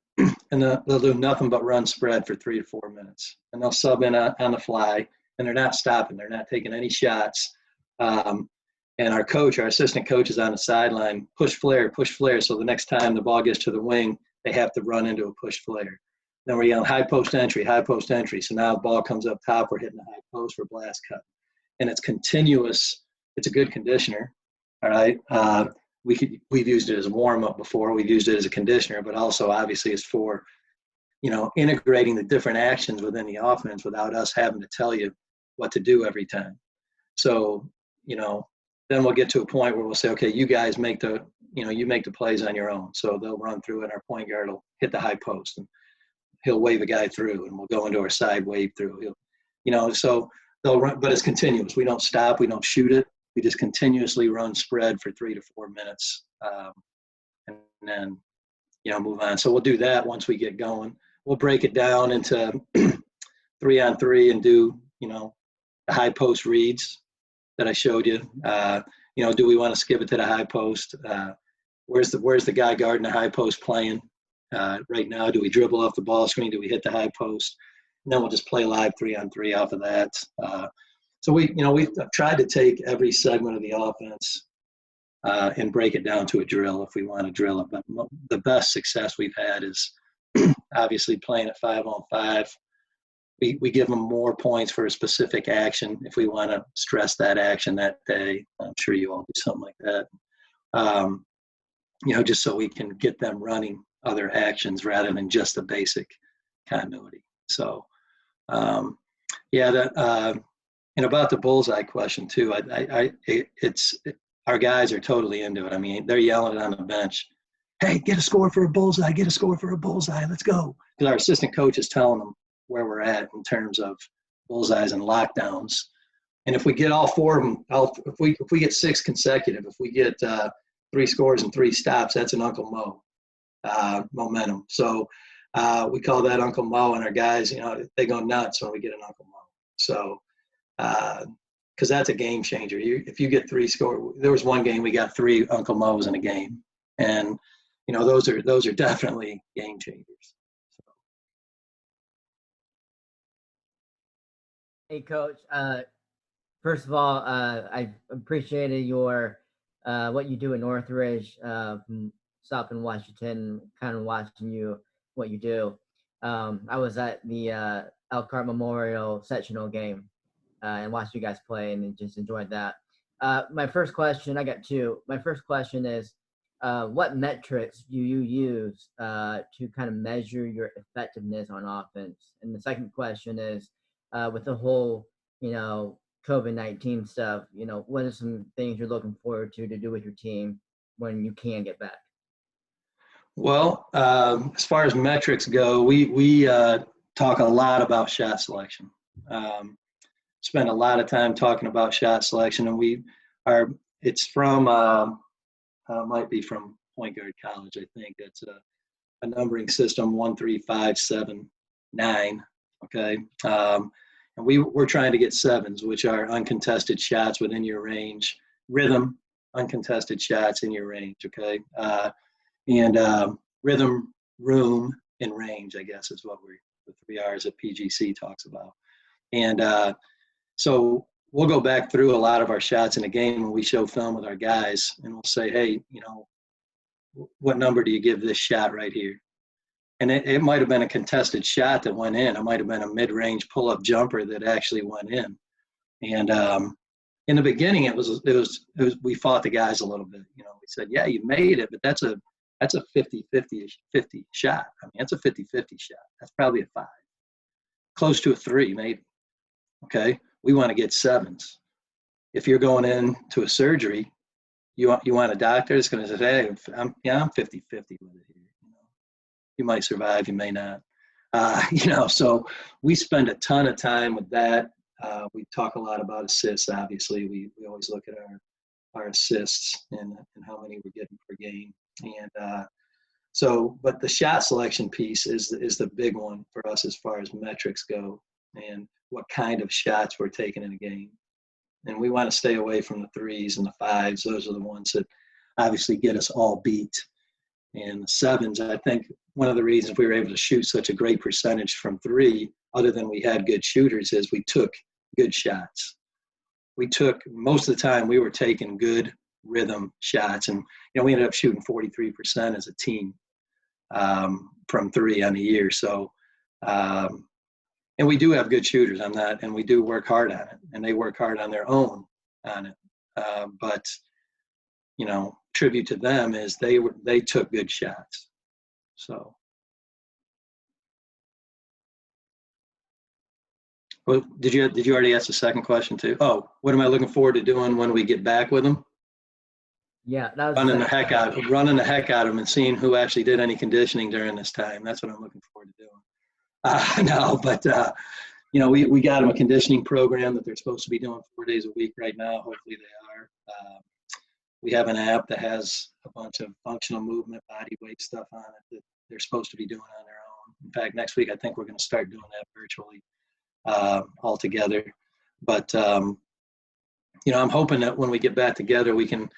and they'll do nothing but run spread for 3 to 4 minutes, and they'll sub in on the fly, and they're not stopping. They're not taking any shots. And our assistant coach is on the sideline, push flare. So the next time the ball gets to the wing, they have to run into a push flare. Then we're yelling high post entry. So now the ball comes up top, we're hitting the high post for blast cut. And it's continuous. It's a good conditioner. All right. We've used it as a warm up before. We've used it as a conditioner, but also obviously it's for, integrating the different actions within the offense without us having to tell you what to do every time. So, then we'll get to a point where we'll say, okay, you guys make the plays on your own. So they'll run through, and our point guard will hit the high post, and he'll wave a guy through, and we'll go into our side wave through. So they'll run, but it's continuous. We don't stop. We don't shoot it. We just continuously run spread for 3 to 4 minutes, and then, move on. So we'll do that once we get going. We'll break it down into 3-on-3 and do, the high post reads that I showed you. Do we want to skip it to the high post? Where's the guy guarding the high post playing right now? Do we dribble off the ball screen? Do we hit the high post? And then we'll just play live 3-on-3 off of that. So we've tried to take every segment of the offense and break it down to a drill if we want to drill it. But the best success we've had is obviously playing at 5-on-5. We give them more points for a specific action if we want to stress that action that day. I'm sure you all do something like that. Just so we can get them running other actions rather than just the basic continuity. So, and about the bullseye question too, our guys are totally into it. I mean, they're yelling it on the bench. Hey, get a score for a bullseye, let's go. Because our assistant coach is telling them where we're at in terms of bullseyes and lockdowns. And if we get all 4 of them, if we get 6 consecutive, if we get 3 scores and 3 stops, that's an Uncle Mo momentum. So we call that Uncle Mo, and our guys, they go nuts when we get an Uncle Mo. So because that's a game changer. If you get 3 score, there was one game we got 3 Uncle Mo's in a game, and those are definitely game changers. Hey, Coach. First of all, I appreciated your what you do at Northridge from Southern Washington, kind of watching what you do. I was at the Elkhart Memorial sectional game and watched you guys play and just enjoyed that. My first question, I got 2. My first question is, what metrics do you use to kind of measure your effectiveness on offense? And the second question is, with the whole, COVID-19 stuff, what are some things you're looking forward to do with your team when you can get back? Well, as far as metrics go, we talk a lot about shot selection. Spend a lot of time talking about shot selection, and it's from might be from Point Guard College, I think. That's a numbering system, 1, 3, 5, 7, 9. Okay. And we're trying to get 7s, which are uncontested shots within your range, rhythm, uncontested shots in your range. Okay. And rhythm, room, and range, I guess, is what the 3 R's that PGC talks about. And so we'll go back through a lot of our shots in a game when we show film with our guys, and we'll say, hey, what number do you give this shot right here? And it might have been a contested shot that went in. It might have been a mid-range pull-up jumper that actually went in. And in the beginning, it was we fought the guys a little bit. We said, yeah, you made it, but that's a 50-50 shot. I mean, that's a 50-50 shot. That's probably a 5. Close to a 3, maybe. Okay? We want to get 7s. If you're going into a surgery, you want a doctor that's going to say, hey, I'm 50-50 with it here. You might survive, you may not. So we spend a ton of time with that. We talk a lot about assists, obviously. We always look at our assists and how many we're getting per game. And but the shot selection piece is the big one for us as far as metrics go, and what kind of shots we're taking in a game. And we want to stay away from the 3s and the 5s. Those are the ones that obviously get us all beat. And the 7s, I think one of the reasons we were able to shoot such a great percentage from 3, other than we had good shooters, is we took good shots. Most of the time we were taking good rhythm shots, and we ended up shooting 43% as a team from 3 on the year. So and we do have good shooters on that, and we do work hard on it, and they work hard on their own on it. But tribute to them is they took good shots. So, well, did you already ask the second question too? Oh, what am I looking forward to doing when we get back with them? Yeah, that was running the heck out of them and seeing who actually did any conditioning during this time. That's what I'm looking forward to doing. No, but we got them a conditioning program that they're supposed to be doing 4 days a week right now. Hopefully they are. We have an app that has a bunch of functional movement, body weight stuff on it that they're supposed to be doing on their own. In fact, next week I think we're going to start doing that virtually altogether. But I'm hoping that when we get back together, we can,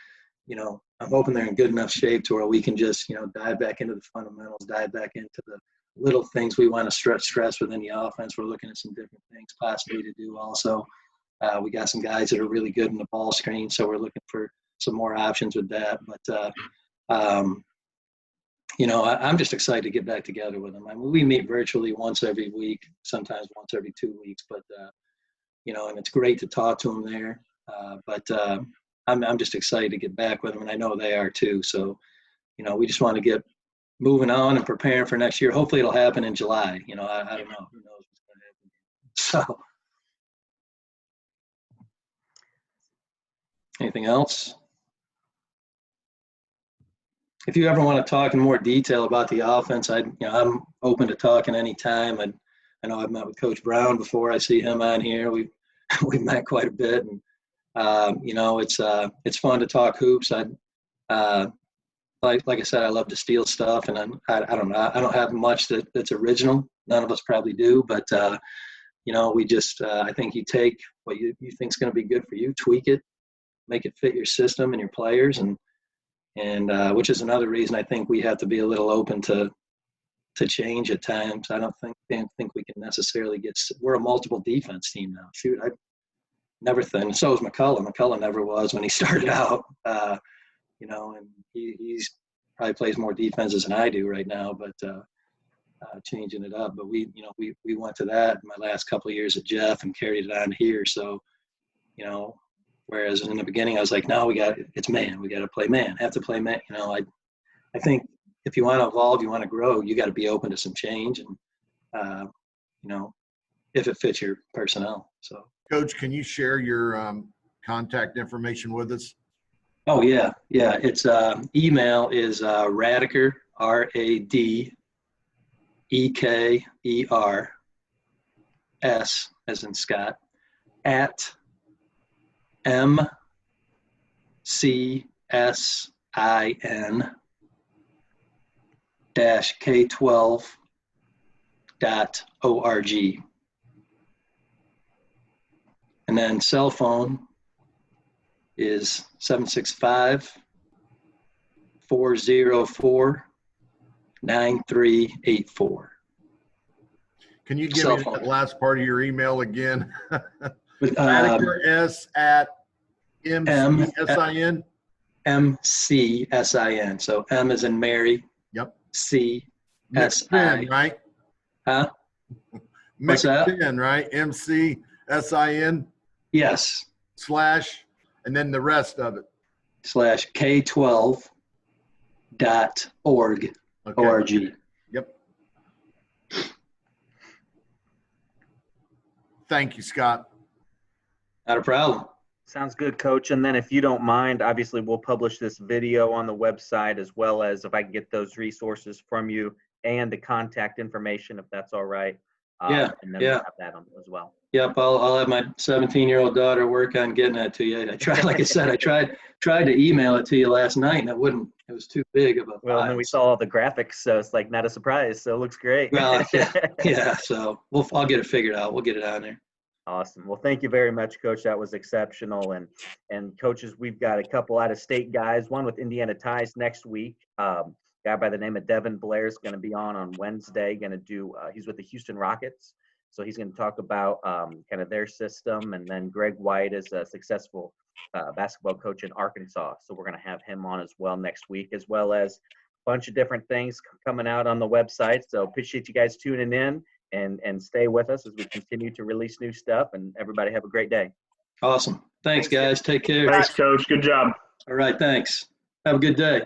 I'm hoping they're in good enough shape to where we can just, dive back into the fundamentals, dive back into the little things we want to stress within the offense. We're looking at some different things possibly to do also. We got some guys that are really good in the ball screen, so we're looking for some more options with that. But, I'm just excited to get back together with them. I mean, we meet virtually once every week, sometimes once every 2 weeks, but, and it's great to talk to them there. But I'm just excited to get back with them, and I know they are too. So, we just want to get moving on and preparing for next year. Hopefully it'll happen in July. I don't know. Who knows what's going to happen. So, anything else? If you ever want to talk in more detail about the offense, I'm open to talking anytime. I know I've met with Coach Brown before. I see him on here. We've met quite a bit, and it's fun to talk hoops. Like I said, I love to steal stuff, and I don't know. I don't have much that's original. None of us probably do, but you know, we just, I think you take what you think is going to be good for you, tweak it, make it fit your system and your players, and which is another reason I think we have to be a little open to change at times. I don't think we can necessarily we're a multiple defense team now. Shoot, I never think. So is McCullough. McCullough never was when he started out, you know, and he's probably plays more defenses than I do right now, but changing it up. But we went to that in my last couple of years at Jeff and carried it on here. So, you know, whereas in the beginning I was like, no, it's man. We got to play man. Have to play man. You know, I think if you want to evolve, you want to grow, you got to be open to some change, and you know, if it fits your personnel. So, Coach, can you share your contact information with us? Oh yeah. It's email is Radeker, RADEKER, S as in Scott, at MCSIN-K12.org. And then cell phone is 765-404-9384. Can you give me that last part of your email again? Radeker S at MCSIN? MCSIN. So M as in Mary. Yep. C-S-I. Right? Huh? What's that? Right? MCSIN? Yes. / and then the rest of it. /K12.org. Okay. O-R-G. Yep. Thank you, Scott. Not a problem. Sounds good, Coach. And then if you don't mind, obviously we'll publish this video on the website, as well as if I can get those resources from you and the contact information, if that's all right. Yeah. And then we'll have that on as well. Yep, I'll have my 17-year-old daughter work on getting that to you. I tried, like I said, I tried to email it to you last night, and it was too big of a Well, and then we saw all the graphics, so it's like not a surprise. So it looks great. Well, yeah. So I'll get it figured out. We'll get it on there. Awesome. Well, thank you very much, Coach. That was exceptional. And coaches, we've got a couple out-of-state guys. One with Indiana Ties next week. Guy by the name of Devin Blair is going to be on Wednesday. Going to do. He's with the Houston Rockets. So he's going to talk about kind of their system. And then Greg White is a successful basketball coach in Arkansas. So we're going to have him on as well next week, as well as a bunch of different things coming out on the website. So appreciate you guys tuning in and stay with us as we continue to release new stuff. And everybody have a great day. Awesome. Thanks guys. Take care. Thanks, Coach. Good job. All right. Thanks. Have a good day.